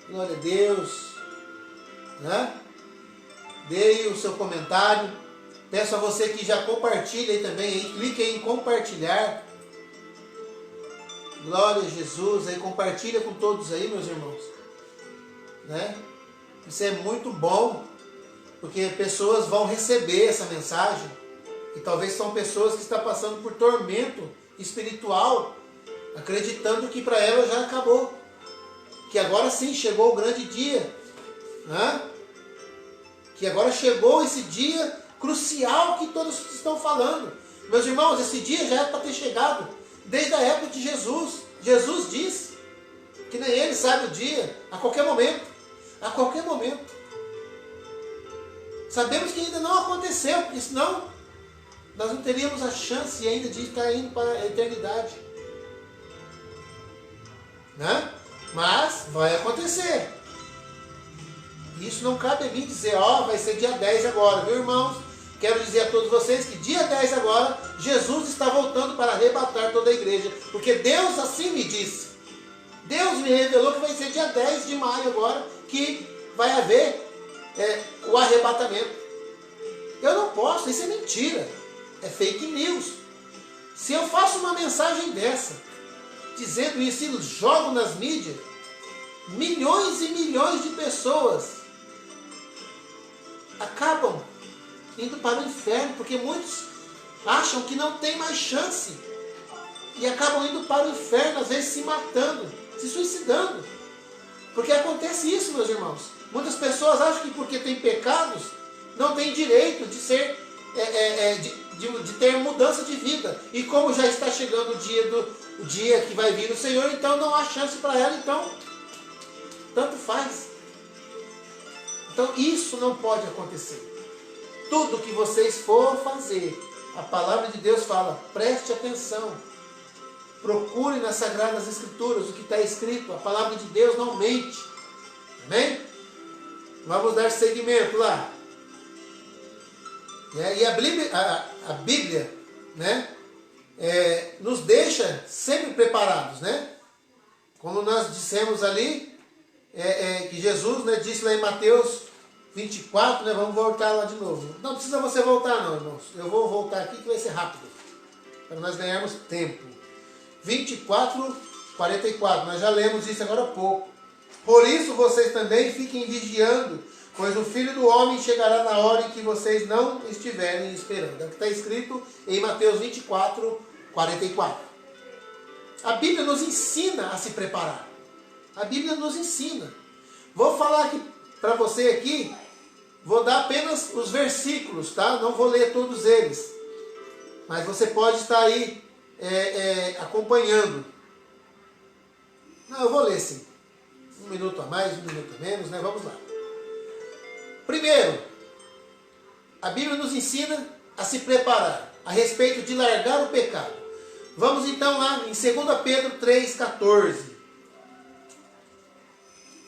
[SPEAKER 1] Glória a Deus. Né? Dê aí o seu comentário. Peço a você que já compartilhe aí também. Aí, clique aí em compartilhar. Glória a Jesus. Aí, compartilha com todos aí, meus irmãos. Né? Isso é muito bom. Porque pessoas vão receber essa mensagem. E talvez são pessoas que estão passando por tormento espiritual, acreditando que para elas já acabou. Que agora sim chegou o grande dia. Né? Que agora chegou esse dia crucial que todos estão falando. Meus irmãos, esse dia já é para ter chegado desde a época de Jesus. Jesus disse que nem ele sabe o dia, a qualquer momento. A qualquer momento. Sabemos que ainda não aconteceu, porque senão nós não teríamos a chance ainda de estar indo para a eternidade. Né? Mas vai acontecer. Isso não cabe a mim dizer, vai ser dia 10 agora, viu, irmãos? Quero dizer a todos vocês que dia 10 agora, Jesus está voltando para arrebatar toda a igreja. Porque Deus assim me disse. Deus me revelou que vai ser dia 10 de maio agora, que vai haver o arrebatamento. Eu não posso, isso é mentira. É fake news. Se eu faço uma mensagem dessa, dizendo isso e jogo nas mídias, milhões e milhões de pessoas acabam indo para o inferno, porque muitos acham que não tem mais chance e acabam indo para o inferno, às vezes se matando, se suicidando. Porque acontece isso, meus irmãos. Muitas pessoas acham que porque tem pecados, não tem direito de ser, de ter mudança de vida. E como já está chegando o dia que vai vir o Senhor, então não há chance para ela, então tanto faz. Então isso não pode acontecer. Tudo que vocês for fazer, a palavra de Deus fala, preste atenção. Procure nas Sagradas Escrituras o que está escrito. A palavra de Deus não mente. Amém? Vamos dar seguimento lá. E a Bíblia, né, nos deixa sempre preparados, né? Como nós dissemos ali, que Jesus, né, disse lá em Mateus 24, né, vamos voltar lá de novo. Não precisa você voltar não, irmãos. Eu vou voltar aqui que vai ser rápido, para nós ganharmos tempo. 24, 44, nós já lemos isso agora há pouco. Por isso vocês também fiquem vigiando, pois o Filho do Homem chegará na hora em que vocês não estiverem esperando. É o que está escrito em Mateus 24, 44. A Bíblia nos ensina a se preparar. A Bíblia nos ensina. Vou falar aqui para você aqui, vou dar apenas os versículos, tá? Não vou ler todos eles. Mas você pode estar aí acompanhando. Não, eu vou ler sim. 1 minuto a mais, 1 minuto a menos, né? Vamos lá. Primeiro, a Bíblia nos ensina a se preparar a respeito de largar o pecado. Vamos então lá em 2 Pedro 3,14.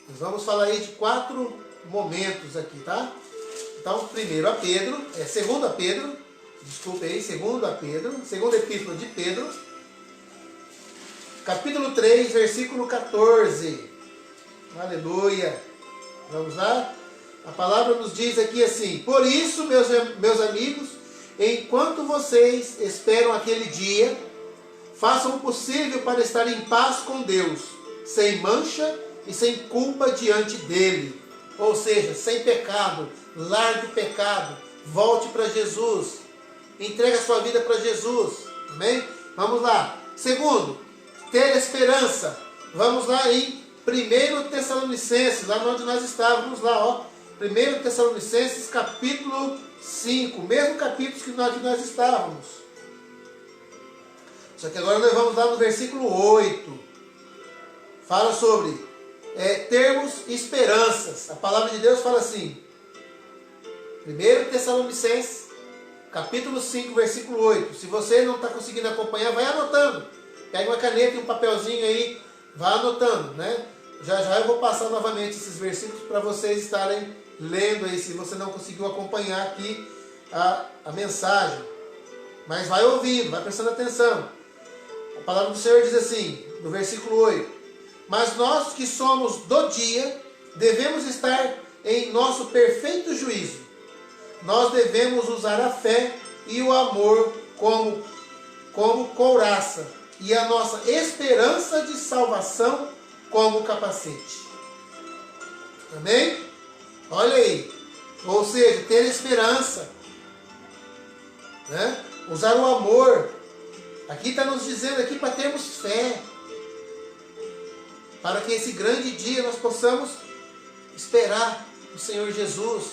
[SPEAKER 1] Nós vamos falar aí de 4 momentos aqui, tá? Então, primeiro a Pedro, 2 Pedro, desculpe aí, 2 Pedro, segunda epístola de Pedro, capítulo 3, versículo 14. Aleluia. Vamos lá? A palavra nos diz aqui assim: por isso, meus amigos, enquanto vocês esperam aquele dia, façam o possível para estar em paz com Deus, sem mancha e sem culpa diante dele. Ou seja, sem pecado. Largue o pecado. Volte para Jesus. Entregue a sua vida para Jesus. Amém? Vamos lá. Segundo, ter esperança. Vamos lá em 1 Tessalonicenses, lá onde nós estávamos, lá, ó. 1 Tessalonicenses, capítulo 5. Mesmo capítulo que nós estávamos. Só que agora nós vamos lá no versículo 8. Fala sobre termos esperanças. A palavra de Deus fala assim. 1 Tessalonicenses, capítulo 5, versículo 8. Se você não está conseguindo acompanhar, vai anotando. Pega uma caneta e um papelzinho aí, vá anotando, né? Já já eu vou passar novamente esses versículos para vocês estarem lendo aí, se você não conseguiu acompanhar aqui a mensagem. Mas vai ouvindo, vai prestando atenção. A palavra do Senhor diz assim, no versículo 8. Mas nós que somos do dia, devemos estar em nosso perfeito juízo. Nós devemos usar a fé e o amor como couraça e a nossa esperança de salvação como capacete. Amém? Olha aí. Ou seja, ter esperança. Né? Usar o amor. Aqui está nos dizendo aqui para termos fé. Para que esse grande dia nós possamos esperar o Senhor Jesus.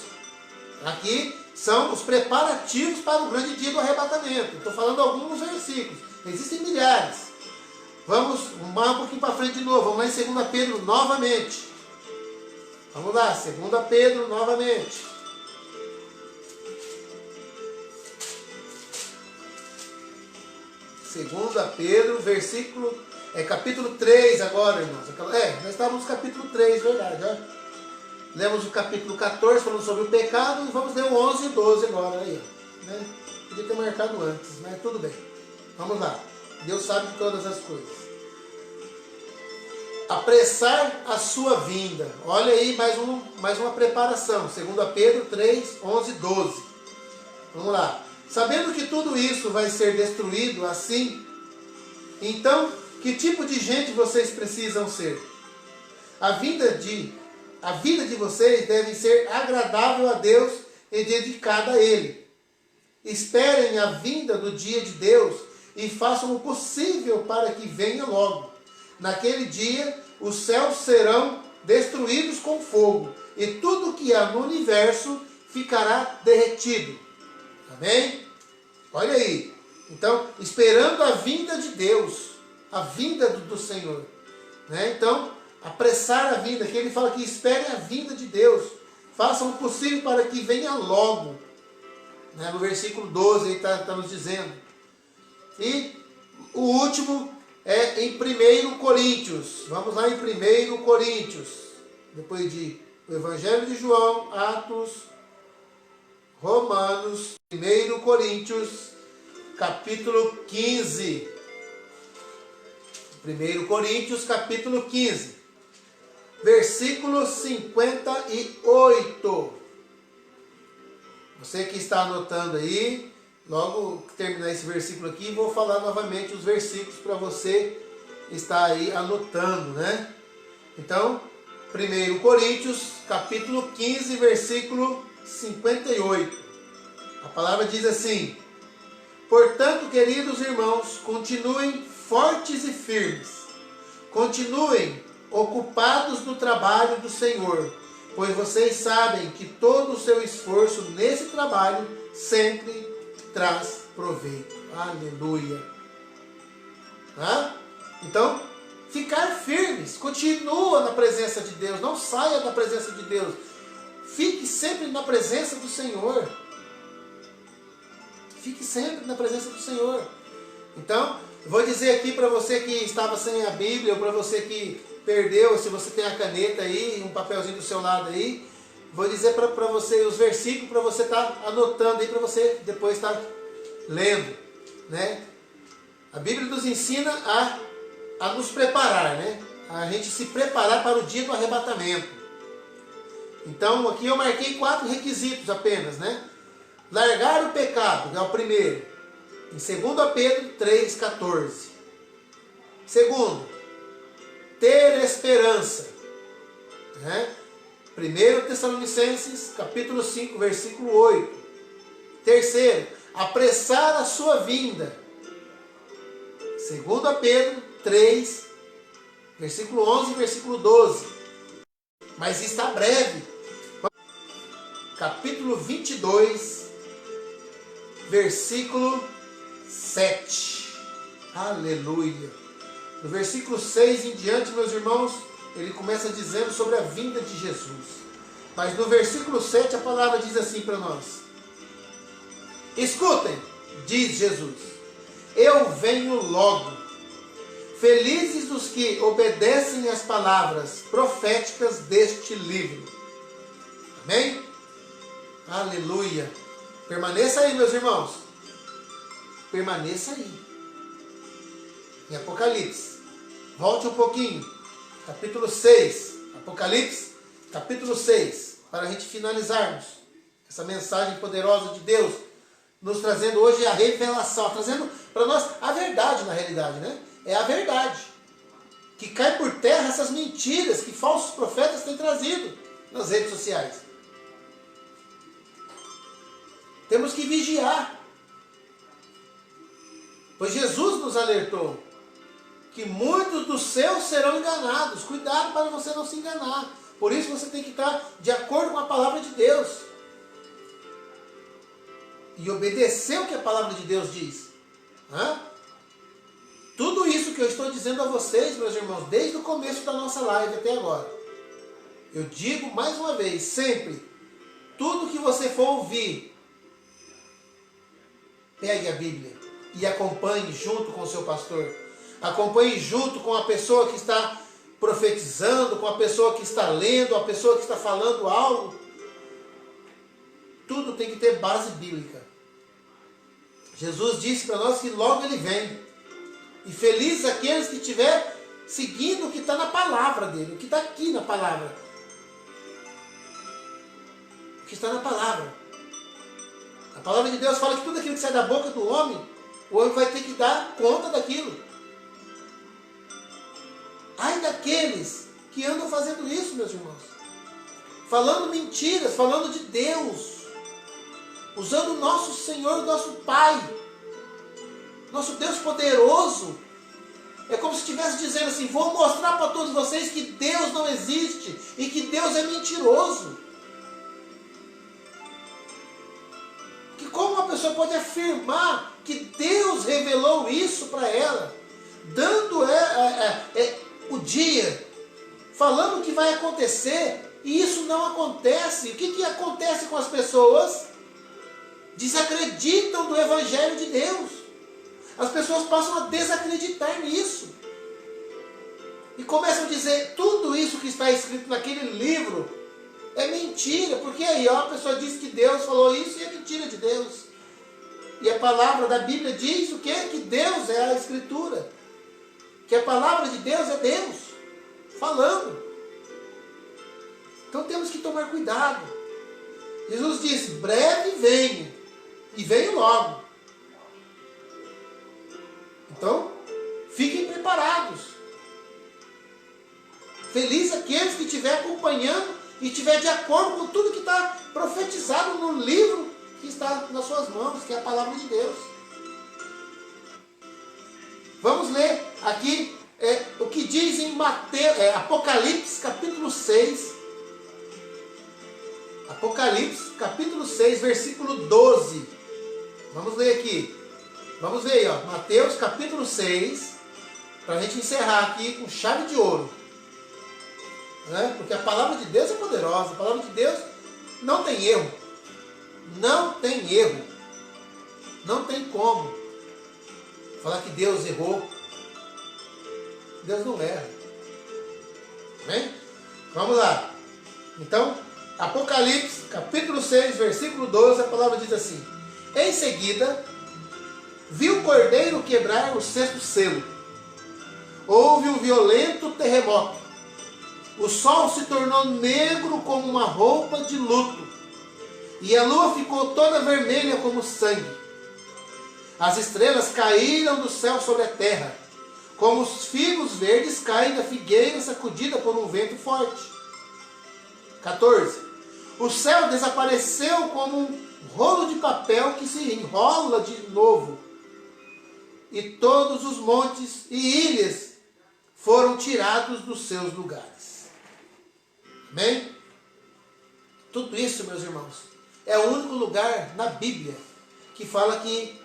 [SPEAKER 1] Aqui são os preparativos para o grande dia do arrebatamento. Estou falando alguns versículos. Existem milhares. Vamos um pouquinho para frente de novo. Vamos lá em 2 Pedro novamente. Vamos lá, 2 Pedro novamente. Segunda Pedro, versículo... capítulo 3 agora, irmãos. Nós estávamos no capítulo 3, verdade. Ó. Lemos o capítulo 14, falando sobre o pecado, e vamos ler o 11 e 12 agora. Aí, né? Podia ter marcado antes, mas tudo bem. Vamos lá. Deus sabe de todas as coisas. Apressar a sua vinda. Olha aí mais uma preparação. 2 Pedro 3, 11 e 12. Vamos lá. Sabendo que tudo isso vai ser destruído assim, então, que tipo de gente vocês precisam ser? A vida de vocês deve ser agradável a Deus e dedicada a Ele. esperem a vinda do dia de Deus e façam o possível para que venha logo. Naquele dia, os céus serão destruídos com fogo e tudo que há no universo ficará derretido. Amém? Olha aí. Então, esperando a vinda de Deus, a vinda do Senhor. Né? Então, apressar a vinda, que ele fala que esperem a vinda de Deus. Façam o possível para que venha logo. Né? No versículo 12 ele está nos dizendo. E o último é em 1 Coríntios. Vamos lá em 1 Coríntios. Depois de o Evangelho de João, Atos, Romanos, 1 Coríntios, capítulo 15. 1 Coríntios, capítulo 15. Versículo 58. Você que está anotando aí, logo que terminar esse versículo aqui, vou falar novamente os versículos para você estar aí anotando, né? Então, 1 Coríntios, capítulo 15, versículo 58. A palavra diz assim: portanto, queridos irmãos, continuem fortes e firmes. Continuem ocupados no trabalho do Senhor, pois vocês sabem que todo o seu esforço nesse trabalho sempre traz proveito. Aleluia. Então, ficar firmes, continua na presença de Deus, não saia da presença de Deus. Fique sempre na presença do Senhor. Fique sempre na presença do Senhor. Então, vou dizer aqui para você que estava sem a Bíblia, ou para você que perdeu, se você tem a caneta aí, um papelzinho do seu lado aí, vou dizer para você os versículos para você estar anotando aí, para você depois estar lendo, né? A Bíblia nos ensina a nos preparar, né? A gente se preparar para o dia do arrebatamento. Então, aqui eu marquei 4 requisitos apenas, né? Largar o pecado, é o primeiro. Em 2 Pedro 3,14. Segundo, ter esperança. Né? 1 Tessalonicenses, capítulo 5, versículo 8. Terceiro, apressar a sua vinda. 2 Pedro 3, versículo 11 e versículo 12. Mas está breve. Capítulo 22, versículo 7. Aleluia. No versículo 6 em diante, meus irmãos, ele começa dizendo sobre a vinda de Jesus. Mas no versículo 7 a palavra diz assim para nós: escutem, diz Jesus, eu venho logo. Felizes os que obedecem às palavras proféticas deste livro. Amém? Aleluia. Permaneça aí, meus irmãos. Permaneça aí. Em Apocalipse. Volte um pouquinho. Capítulo 6. Apocalipse, capítulo 6. Para a gente finalizarmos essa mensagem poderosa de Deus, nos trazendo hoje a revelação, trazendo para nós a verdade na realidade, né? É a verdade. Que cai por terra essas mentiras que falsos profetas têm trazido nas redes sociais. Temos que vigiar. Pois Jesus nos alertou que muitos dos seus serão enganados. Cuidado para você não se enganar. Por isso você tem que estar de acordo com a palavra de Deus. E obedecer o que a palavra de Deus diz. Tudo isso que eu estou dizendo a vocês, meus irmãos, desde o começo da nossa live até agora. Eu digo mais uma vez, sempre, tudo que você for ouvir, pegue a Bíblia e acompanhe junto com o seu pastor. Acompanhe junto com a pessoa que está profetizando, com a pessoa que está lendo, a pessoa que está falando algo. Tudo tem que ter base bíblica. Jesus disse para nós que logo Ele vem. E felizes aqueles que estiver seguindo o que está na palavra dele, o que está aqui na palavra. O que está na palavra. A palavra de Deus fala que tudo aquilo que sai da boca do homem, o homem vai ter que dar conta daquilo. Ai daqueles que andam fazendo isso, meus irmãos. Falando mentiras, falando de Deus. usando o nosso Senhor, o nosso Pai, nosso Deus poderoso. É como se estivesse dizendo assim: vou mostrar para todos vocês que Deus não existe e que Deus é mentiroso. Que como uma pessoa pode afirmar que Deus revelou isso para ela, dando o dia, falando o que vai acontecer, e isso não acontece? O que acontece com as pessoas? Desacreditam do Evangelho de Deus. As pessoas passam a desacreditar nisso. E começam a dizer: tudo isso que está escrito naquele livro é mentira. Porque aí a pessoa diz que Deus falou isso e é mentira de Deus. E a palavra da Bíblia diz o quê? Que Deus é a Escritura. Que a palavra de Deus é Deus falando. Então temos que tomar cuidado. Jesus disse: breve venho, e venho logo. Então, fiquem preparados. Feliz aqueles que estiver acompanhando e estiver de acordo com tudo que está profetizado no livro que está nas suas mãos, que é a palavra de Deus. Vamos ler aqui o que diz em Apocalipse capítulo 6. Apocalipse capítulo 6, versículo 12. Vamos ler aqui. Vamos ver aí, ó, Mateus capítulo 6, para a gente encerrar aqui com chave de ouro. Né? Porque a palavra de Deus é poderosa, a palavra de Deus não tem erro. Não tem erro. Não tem como falar que Deus errou. Deus não erra. Amém? Vamos lá. Então, Apocalipse capítulo 6, versículo 12, a palavra diz assim: em seguida, viu o cordeiro quebrar o sexto selo. Houve um violento terremoto. O sol se tornou negro como uma roupa de luto. E a lua ficou toda vermelha como sangue. As estrelas caíram do céu sobre a terra, como os figos verdes caem da figueira sacudida por um vento forte. 14. O céu desapareceu como um rolo de papel que se enrola de novo. E todos os montes e ilhas foram tirados dos seus lugares. Amém? Tudo isso, meus irmãos, é o único lugar na Bíblia que fala que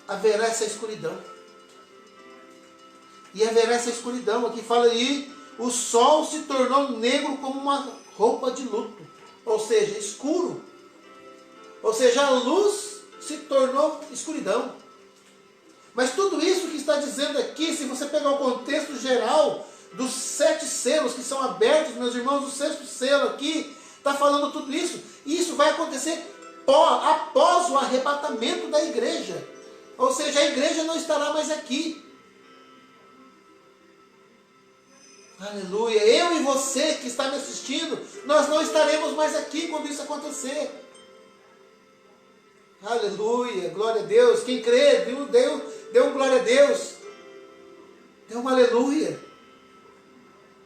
[SPEAKER 1] haverá essa escuridão. E haverá essa escuridão. Aqui fala aí: o sol se tornou negro como uma roupa de luto. Ou seja, escuro. Ou seja, a luz se tornou escuridão. Mas tudo isso que está dizendo aqui, se você pegar o contexto geral dos 7 selos que são abertos, meus irmãos, o 6º selo aqui está falando tudo isso. E isso vai acontecer após o arrebatamento da igreja. Ou seja, a igreja não estará mais aqui. Aleluia. Eu e você que está me assistindo, nós não estaremos mais aqui quando isso acontecer. Aleluia. Glória a Deus. Quem crê, deu um glória a Deus. Deu um aleluia.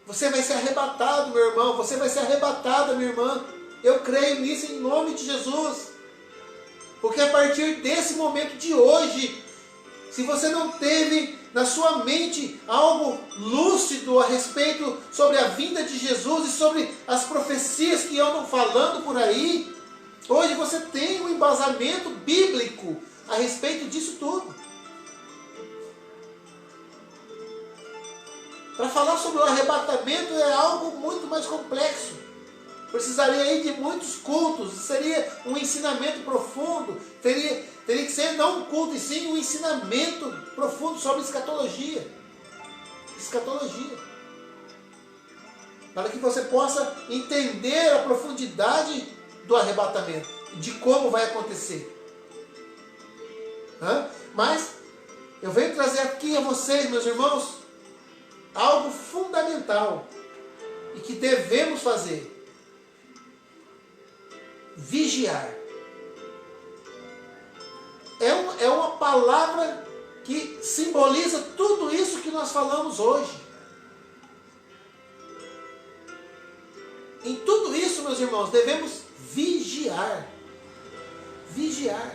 [SPEAKER 1] Você vai ser arrebatado, meu irmão. Você vai ser arrebatada, minha irmã. Eu creio nisso em nome de Jesus. Porque a partir desse momento de hoje, se você não teve na sua mente algo lúcido a respeito sobre a vinda de Jesus e sobre as profecias que andam falando por aí, hoje você tem um embasamento bíblico a respeito disso tudo. Para falar sobre o arrebatamento é algo muito mais complexo. Precisaria aí de muitos cultos, seria um ensinamento profundo, teria que ser não um culto, e sim um ensinamento profundo sobre escatologia. Escatologia. Para que você possa entender a profundidade do arrebatamento, de como vai acontecer. Mas eu venho trazer aqui a vocês, meus irmãos, algo fundamental e que devemos fazer. Vigiar. É uma palavra que simboliza tudo isso que nós falamos hoje. Em tudo isso, meus irmãos, devemos vigiar. vigiar.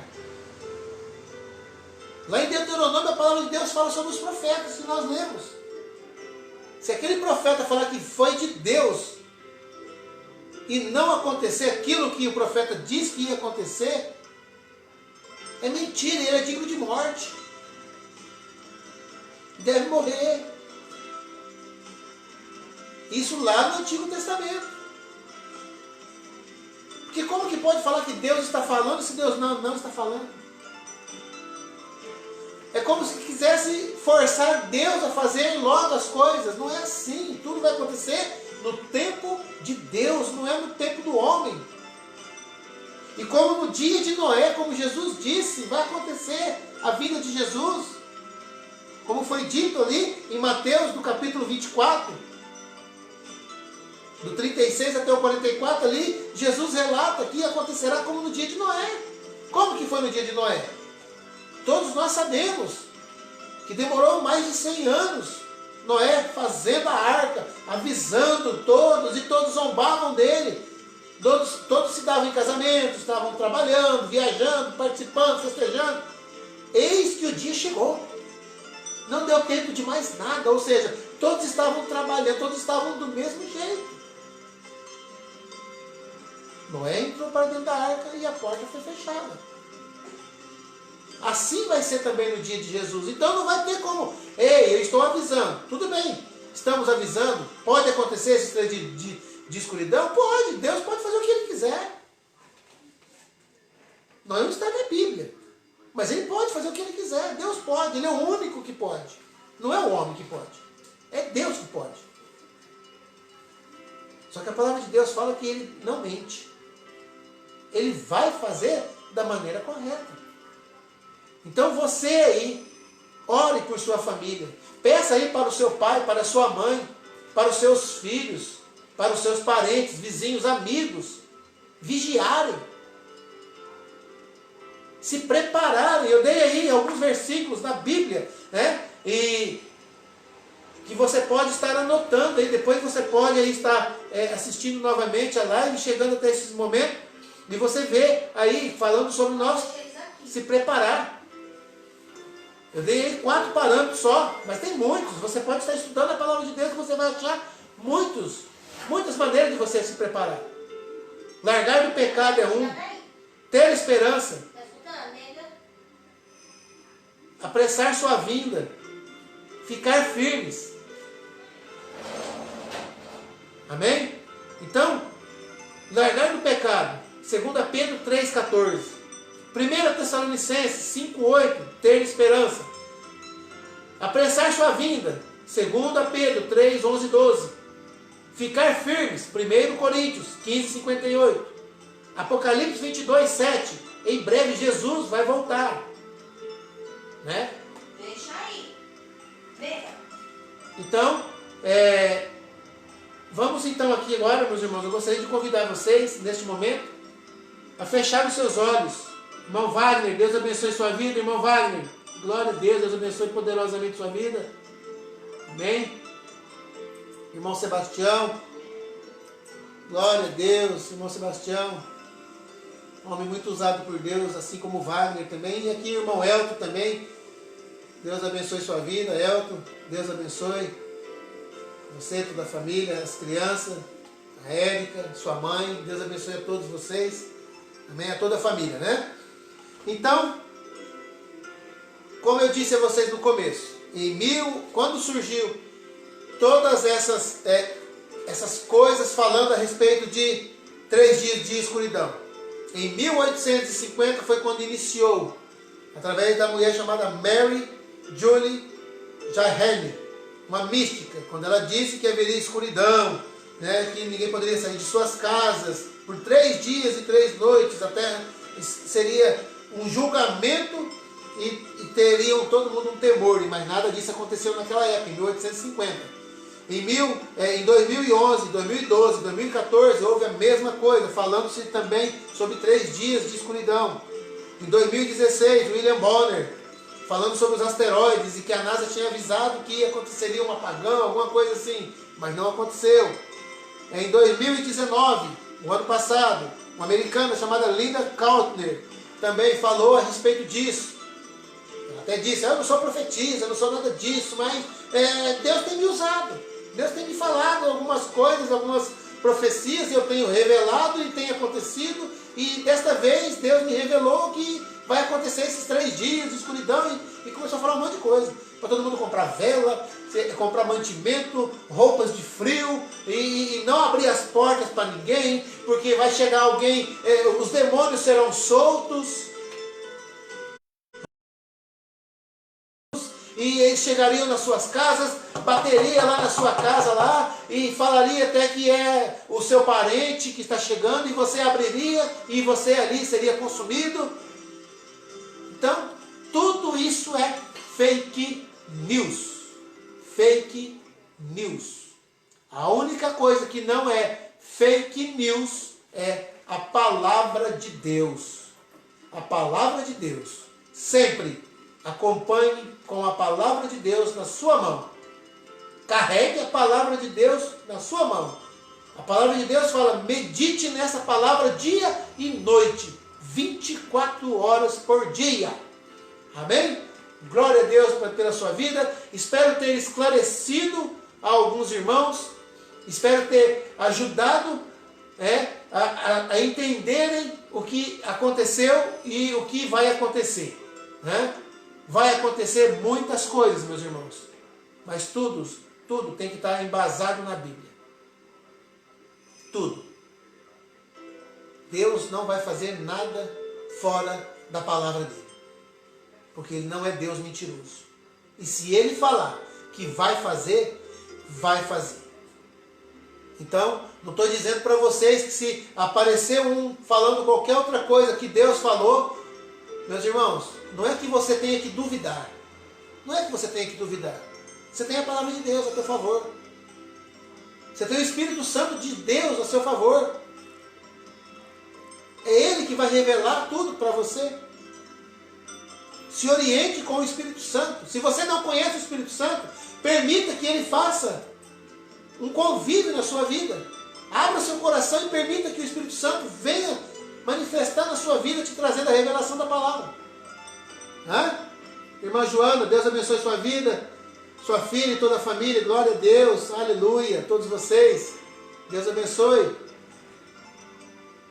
[SPEAKER 1] Lá em Deuteronômio a palavra de Deus fala sobre os profetas que nós lemos. Se aquele profeta falar que foi de Deus e não acontecer aquilo que o profeta disse que ia acontecer, é mentira, ele é digno de morte. Deve morrer. Isso lá no Antigo Testamento. Porque como que pode falar que Deus está falando se Deus não está falando? É como se quisesse forçar Deus a fazer logo as coisas. Não é assim. Tudo vai acontecer no tempo de Deus, não é no tempo do homem. E como no dia de Noé, como Jesus disse, vai acontecer a vinda de Jesus. Como foi dito ali em Mateus, no capítulo 24, do 36 até o 44 ali, Jesus relata que acontecerá como no dia de Noé. Como que foi no dia de Noé? Todos nós sabemos que demorou mais de 100 anos. Noé fazendo a arca, avisando todos, e todos zombavam dele. Todos se davam em casamento, estavam trabalhando, viajando, participando, festejando. Eis que o dia chegou. Não deu tempo de mais nada, ou seja, todos estavam trabalhando, todos estavam do mesmo jeito. Noé entrou para dentro da arca e a porta foi fechada. Assim vai ser também no dia de Jesus. Então não vai ter como, ei, eu estou avisando. Tudo bem, estamos avisando. Pode acontecer esse trem de escuridão? Pode, Deus pode fazer o que Ele quiser. Não está na Bíblia. Mas Ele pode fazer o que Ele quiser. Deus pode, Ele é o único que pode. Não é o homem que pode. É Deus que pode. Só que a palavra de Deus fala que Ele não mente. Ele vai fazer da maneira correta. Então você aí, ore por sua família. Peça aí para o seu pai, para a sua mãe, para os seus filhos, para os seus parentes, vizinhos, amigos, vigiarem. Se prepararem. Eu dei aí alguns versículos na Bíblia, né? E que você pode estar anotando aí. Depois você pode aí estar assistindo novamente a live, chegando até esse momento, e você vê aí falando sobre nós se preparar. Eu dei aí 4 parâmetros só, mas tem muitos. Você pode estar estudando a palavra de Deus e você vai achar muitas maneiras de você se preparar. Largar do pecado é um. Ter esperança. Apressar sua vinda. Ficar firmes. Amém? Então, largar do pecado. 2 Pedro 3,14. 1 Tessalonicenses 5,8. Ter esperança. Apressar sua vinda. 2 Pedro 3, 11 e 12. Ficar firmes. 1 Coríntios 15, 58. Apocalipse 22, 7. Em breve Jesus vai voltar. Né?
[SPEAKER 2] Deixa aí. Venha.
[SPEAKER 1] Então, vamos então aqui agora, meus irmãos. Eu gostaria de convidar vocês, neste momento, a fechar os seus olhos. Irmão Wagner, Deus abençoe sua vida, irmão Wagner. Glória a Deus, Deus abençoe poderosamente sua vida. Amém? Irmão Sebastião. Glória a Deus, irmão Sebastião. Homem muito usado por Deus, assim como Wagner também. E aqui o irmão Elton também. Deus abençoe sua vida, Elton. Deus abençoe você, toda a família, as crianças, a Érica, sua mãe. Deus abençoe a todos vocês. Amém? A toda a família, né? Então, como eu disse a vocês no começo, quando surgiu todas essas coisas falando a respeito de 3 dias de escuridão, em 1850 foi quando iniciou, através da mulher chamada Mary Julie Jahenne, uma mística, quando ela disse que haveria escuridão, né, que ninguém poderia sair de suas casas por 3 dias e 3 noites, até seria um julgamento e teriam todo mundo um temor, mas nada disso aconteceu naquela época, em 1850. Em 2011, 2012, 2014, houve a mesma coisa, falando-se também sobre 3 dias de escuridão. Em 2016, William Bonner, falando sobre os asteroides, e que a NASA tinha avisado que aconteceria um apagão, alguma coisa assim, mas não aconteceu. Em 2019, o ano passado, uma americana chamada Linda Kautner também falou a respeito disso. Ela até disse, eu não sou profetisa, eu não sou nada disso, mas Deus tem me usado. Deus tem me falado algumas coisas, algumas profecias, eu tenho revelado e tem acontecido. E desta vez Deus me revelou que vai acontecer esses 3 dias de escuridão. E começou a falar um monte de coisa. Para todo mundo comprar vela, comprar mantimento, roupas de frio. E não abrir as portas para ninguém. Porque vai chegar alguém, os demônios serão soltos. E eles chegariam nas suas casas, bateria lá na sua casa lá, e falaria até que é o seu parente que está chegando, e você abriria, e você ali seria consumido. Então, tudo isso é fake news. Fake news. A única coisa que não é fake news é a palavra de Deus. A palavra de Deus. Sempre acompanhe com a palavra de Deus na sua mão. Carregue a palavra de Deus na sua mão. A palavra de Deus fala, medite nessa palavra dia e noite, 24 horas por dia. Amém? Glória a Deus pela sua vida. Espero ter esclarecido a alguns irmãos. Espero ter ajudado a entenderem o que aconteceu e o que vai acontecer. Vai acontecer muitas coisas, meus irmãos. Mas tudo tem que estar embasado na Bíblia. Tudo. Deus não vai fazer nada fora da palavra dele. Porque ele não é Deus mentiroso. E se ele falar que vai fazer, vai fazer. Então, não estou dizendo para vocês que se aparecer um falando qualquer outra coisa que Deus falou, meus irmãos, não é que você tenha que duvidar. Não é que você tenha que duvidar. Você tem a palavra de Deus a seu favor. Você tem o Espírito Santo de Deus a seu favor. É Ele que vai revelar tudo para você. Se oriente com o Espírito Santo. Se você não conhece o Espírito Santo, permita que Ele faça um convívio na sua vida. Abra seu coração e permita que o Espírito Santo venha manifestar na sua vida, te trazendo a revelação da palavra. Irmã Joana, Deus abençoe sua vida, sua filha e toda a família. Glória a Deus, aleluia, todos vocês. Deus abençoe.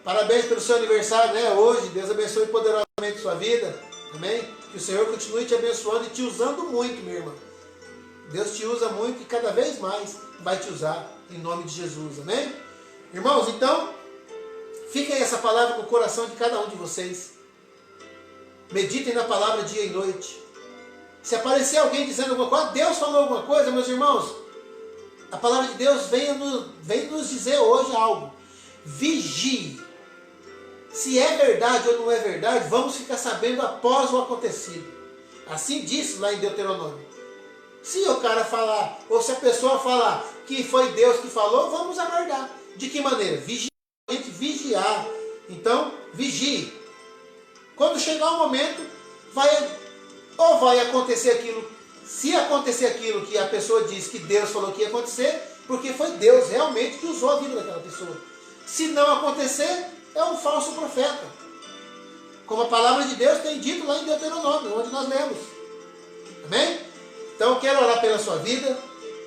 [SPEAKER 1] Parabéns pelo seu aniversário, hoje. Deus abençoe poderosamente sua vida. Amém? Que o Senhor continue te abençoando e te usando muito, minha irmã. Deus te usa muito e cada vez mais vai te usar, em nome de Jesus. Amém? Irmãos, então, fique aí essa palavra no coração de cada um de vocês. Meditem na palavra dia e noite. Se aparecer alguém dizendo alguma coisa, Deus falou alguma coisa, meus irmãos, a palavra de Deus vem nos dizer hoje algo. Vigie. Se é verdade ou não é verdade, vamos ficar sabendo após o acontecido. Assim disse lá em Deuteronômio. Se o cara falar, ou se a pessoa falar que foi Deus que falou, vamos aguardar. De que maneira? Vigiar. Então, vigie. Quando chegar o momento, vai acontecer aquilo. Se acontecer aquilo que a pessoa disse que Deus falou que ia acontecer, porque foi Deus realmente que usou a vida daquela pessoa. Se não acontecer, é um falso profeta. Como a palavra de Deus tem dito lá em Deuteronômio, onde nós lemos. Amém? Então eu quero orar pela sua vida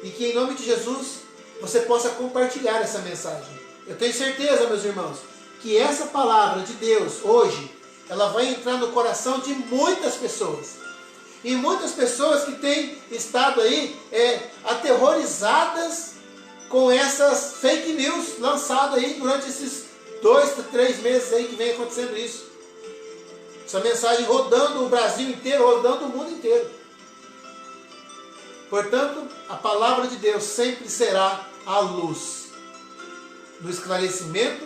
[SPEAKER 1] e que em nome de Jesus você possa compartilhar essa mensagem. Eu tenho certeza, meus irmãos, que essa palavra de Deus hoje, ela vai entrar no coração de muitas pessoas. E muitas pessoas que têm estado aí aterrorizadas com essas fake news lançadas aí durante esses 2, 3 meses aí que vem acontecendo isso. Essa mensagem rodando o Brasil inteiro, rodando o mundo inteiro. Portanto, a palavra de Deus sempre será a luz do esclarecimento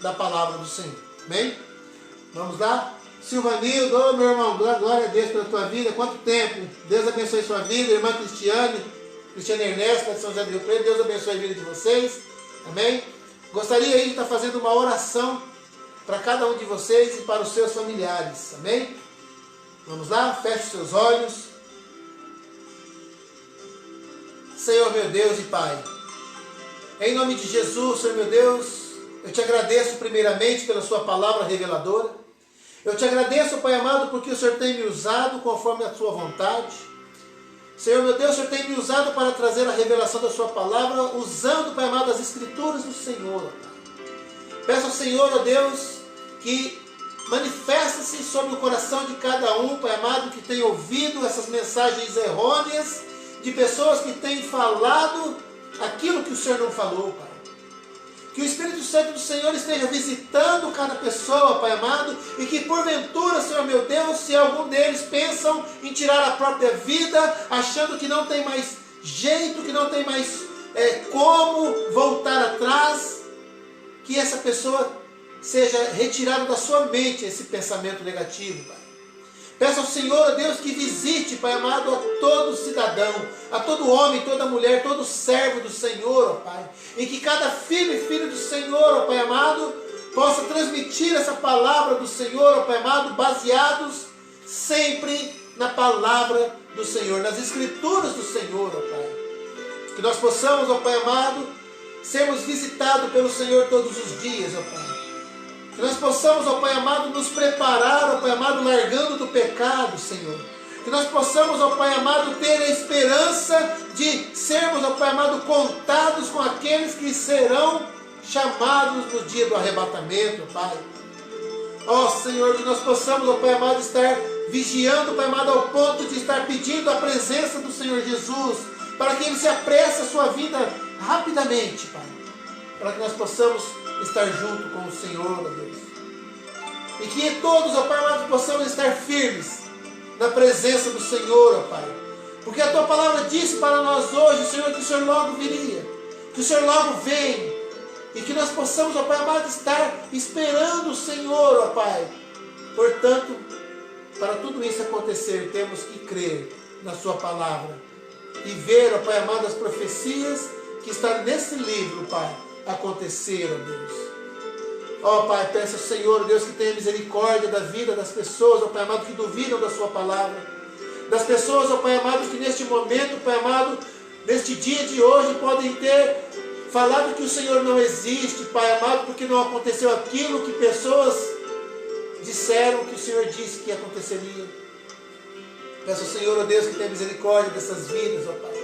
[SPEAKER 1] da palavra do Senhor. Amém? Vamos lá? Silvanildo, meu irmão, glória a Deus pela tua vida. Quanto tempo? Deus abençoe sua vida. Irmã Cristiane Ernesto, de São José do Rio Preto. Deus abençoe a vida de vocês. Amém? Gostaria aí de estar fazendo uma oração para cada um de vocês e para os seus familiares. Amém? Vamos lá? Feche os seus olhos. Senhor meu Deus e Pai, em nome de Jesus, Senhor meu Deus, eu te agradeço primeiramente pela sua palavra reveladora. Eu te agradeço, Pai amado, porque o Senhor tem me usado conforme a sua vontade. Senhor, meu Deus, o Senhor tem me usado para trazer a revelação da sua palavra, usando, Pai amado, as escrituras do Senhor, Pai. Peço ao Senhor, ó Deus, que manifeste-se sobre o coração de cada um, Pai amado, que tem ouvido essas mensagens errôneas, de pessoas que têm falado aquilo que o Senhor não falou, Pai. Que o Espírito Santo do Senhor esteja visitando cada pessoa, Pai amado, e que porventura, Senhor meu Deus, se algum deles pensam em tirar a própria vida, achando que não tem mais jeito, que não tem mais como voltar atrás, que essa pessoa seja retirado da sua mente esse pensamento negativo, Pai. Peço ao Senhor, ó Deus, que visite, Pai amado, a todo cidadão, a todo homem, toda mulher, todo servo do Senhor, ó Pai. E que cada filho e filha do Senhor, ó Pai amado, possa transmitir essa palavra do Senhor, ó Pai amado, baseados sempre na palavra do Senhor, nas escrituras do Senhor, ó Pai. Que nós possamos, ó Pai amado, sermos visitados pelo Senhor todos os dias, ó Pai. Que nós possamos, ó Pai amado, nos preparar, ó Pai amado, largando do pecado, Senhor. Que nós possamos, ó Pai amado, ter a esperança de sermos, ó Pai amado, contados com aqueles que serão chamados no dia do arrebatamento, Pai. Ó Senhor, que nós possamos, ó Pai amado, estar vigiando, Pai amado, ao ponto de estar pedindo a presença do Senhor Jesus, para que Ele se apresse a sua vida rapidamente, Pai. Para que nós possamos estar junto com o Senhor, ó Deus. E que todos, ó Pai amado, possamos estar firmes na presença do Senhor, ó Pai. Porque a Tua palavra disse para nós hoje, Senhor, que o Senhor logo viria, que o Senhor logo vem, e que nós possamos, ó Pai amado, estar esperando o Senhor, ó Pai. Portanto, para tudo isso acontecer, temos que crer na Sua palavra e ver, ó Pai amado, as profecias que estão nesse livro, Pai, acontecer, ó Deus. Ó Pai, peço ao Senhor, Deus, que tenha misericórdia da vida das pessoas, ó Pai amado, que duvidam da Sua palavra. Das pessoas, ó Pai amado, que neste momento, Pai amado, neste dia de hoje, podem ter falado que o Senhor não existe, Pai amado, porque não aconteceu aquilo que pessoas disseram que o Senhor disse que aconteceria. Peço ao Senhor, ó Deus, que tenha misericórdia dessas vidas, ó Pai.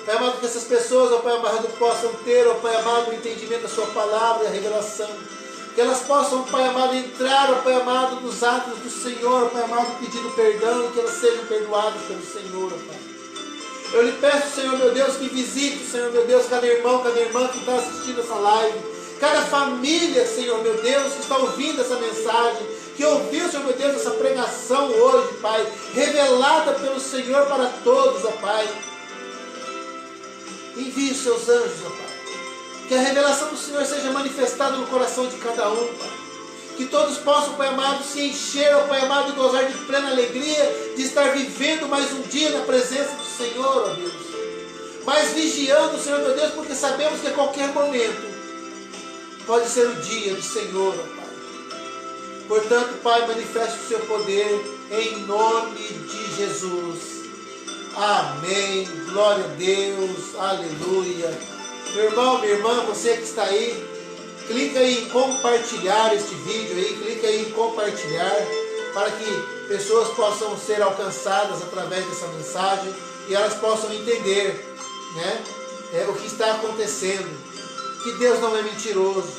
[SPEAKER 1] Pai amado, que essas pessoas, ó Pai amado, possam ter, ó Pai amado, o entendimento da Sua palavra e a revelação. Que elas possam, Pai amado, entrar, ó Pai amado, nos atos do Senhor, ó Pai amado, pedindo perdão, e que elas sejam perdoadas pelo Senhor, ó Pai. Eu lhe peço, Senhor meu Deus, que visite, Senhor meu Deus, cada irmão, cada irmã que está assistindo essa live, cada família, Senhor meu Deus, que está ouvindo essa mensagem, que ouviu, Senhor meu Deus, essa pregação hoje, Pai, revelada pelo Senhor para todos, ó Pai. Envie os seus anjos, ó Pai. Que a revelação do Senhor seja manifestada no coração de cada um, Pai. Que todos possam, Pai amado, se encher, ó Pai amado, e gozar de plena alegria de estar vivendo mais um dia na presença do Senhor, ó Deus. Mas vigiando, Senhor meu Deus, porque sabemos que a qualquer momento pode ser o dia do Senhor, ó Pai. Portanto, Pai, manifeste o seu poder em nome de Jesus. Amém, glória a Deus, aleluia. Meu irmão, minha irmã, você que está aí, clica aí em compartilhar este vídeo aí, clica aí em compartilhar, para que pessoas possam ser alcançadas através dessa mensagem e elas possam entender, né, o que está acontecendo, que Deus não é mentiroso,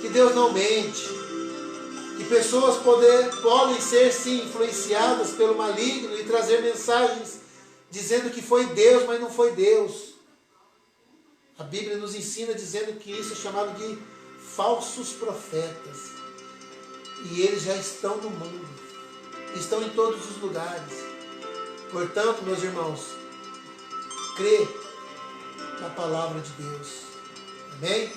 [SPEAKER 1] que Deus não mente, que pessoas podem ser sim influenciadas pelo maligno e trazer mensagens dizendo que foi Deus, mas não foi Deus. A Bíblia nos ensina dizendo que isso é chamado de falsos profetas. E eles já estão no mundo, estão em todos os lugares. Portanto, meus irmãos, crê na palavra de Deus. Amém?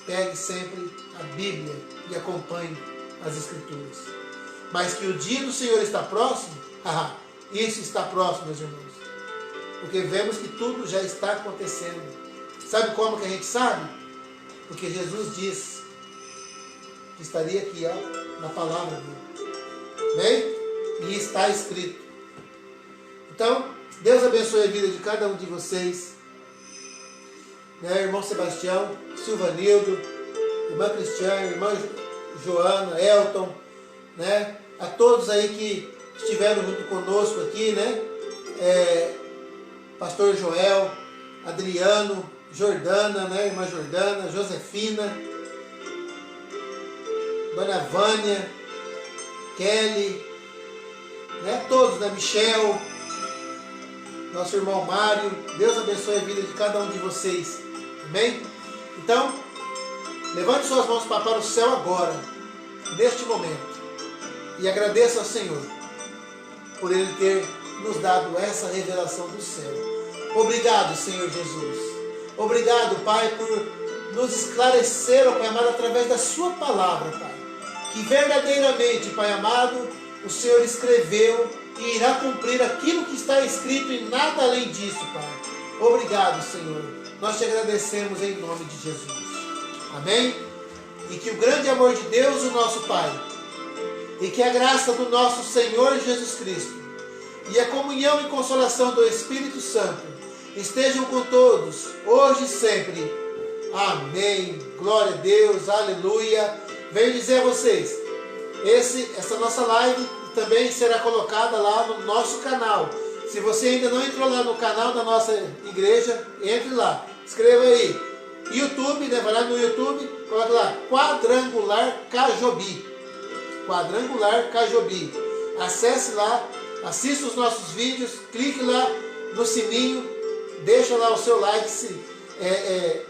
[SPEAKER 1] Pegue sempre a Bíblia e acompanhe as Escrituras. Mas que o dia do Senhor está próximo, isso está próximo, meus irmãos. Porque vemos que tudo já está acontecendo. Sabe como que a gente sabe? Porque Jesus disse que estaria aqui, ó, na palavra dele. Amém? E está escrito. Então, Deus abençoe a vida de cada um de vocês. Né? Irmão Sebastião, Silvanildo, irmã Cristiane, irmã Joana, Elton, né? A todos aí que estiveram junto conosco aqui, né? Pastor Joel, Adriano, Jordana, né? Irmã Jordana, Josefina, Dona Vânia, Kelly, né? Todos, né? Michel, nosso irmão Mário. Deus abençoe a vida de cada um de vocês. Amém? Então, levante suas mãos para o céu agora, neste momento, e agradeça ao Senhor por Ele ter nos dado essa revelação do céu. Obrigado, Senhor Jesus. Obrigado, Pai, por nos esclarecer, ó Pai amado, através da Sua palavra, Pai. Que verdadeiramente, Pai amado, o Senhor escreveu e irá cumprir aquilo que está escrito e nada além disso, Pai. Obrigado, Senhor. Nós te agradecemos em nome de Jesus. Amém? E que o grande amor de Deus, o nosso Pai, e que a graça do nosso Senhor Jesus Cristo, e a comunhão e consolação do Espírito Santo estejam com todos, hoje e sempre. Amém. Glória a Deus. Aleluia. Venho dizer a vocês, essa nossa live também será colocada lá no nosso canal. Se você ainda não entrou lá no canal da nossa igreja, entre lá. Escreva aí, YouTube, né? Vai lá no YouTube, coloca lá, Quadrangular Cajobi. Quadrangular Cajobi. Acesse lá, assista os nossos vídeos, clique lá no sininho, deixa lá o seu like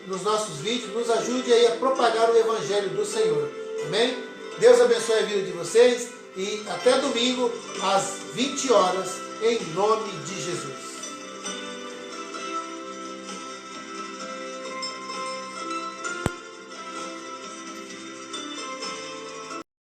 [SPEAKER 1] nos nossos vídeos, nos ajude aí a propagar o Evangelho do Senhor. Amém? Deus abençoe a vida de vocês e até domingo às 20 horas, em nome de Jesus.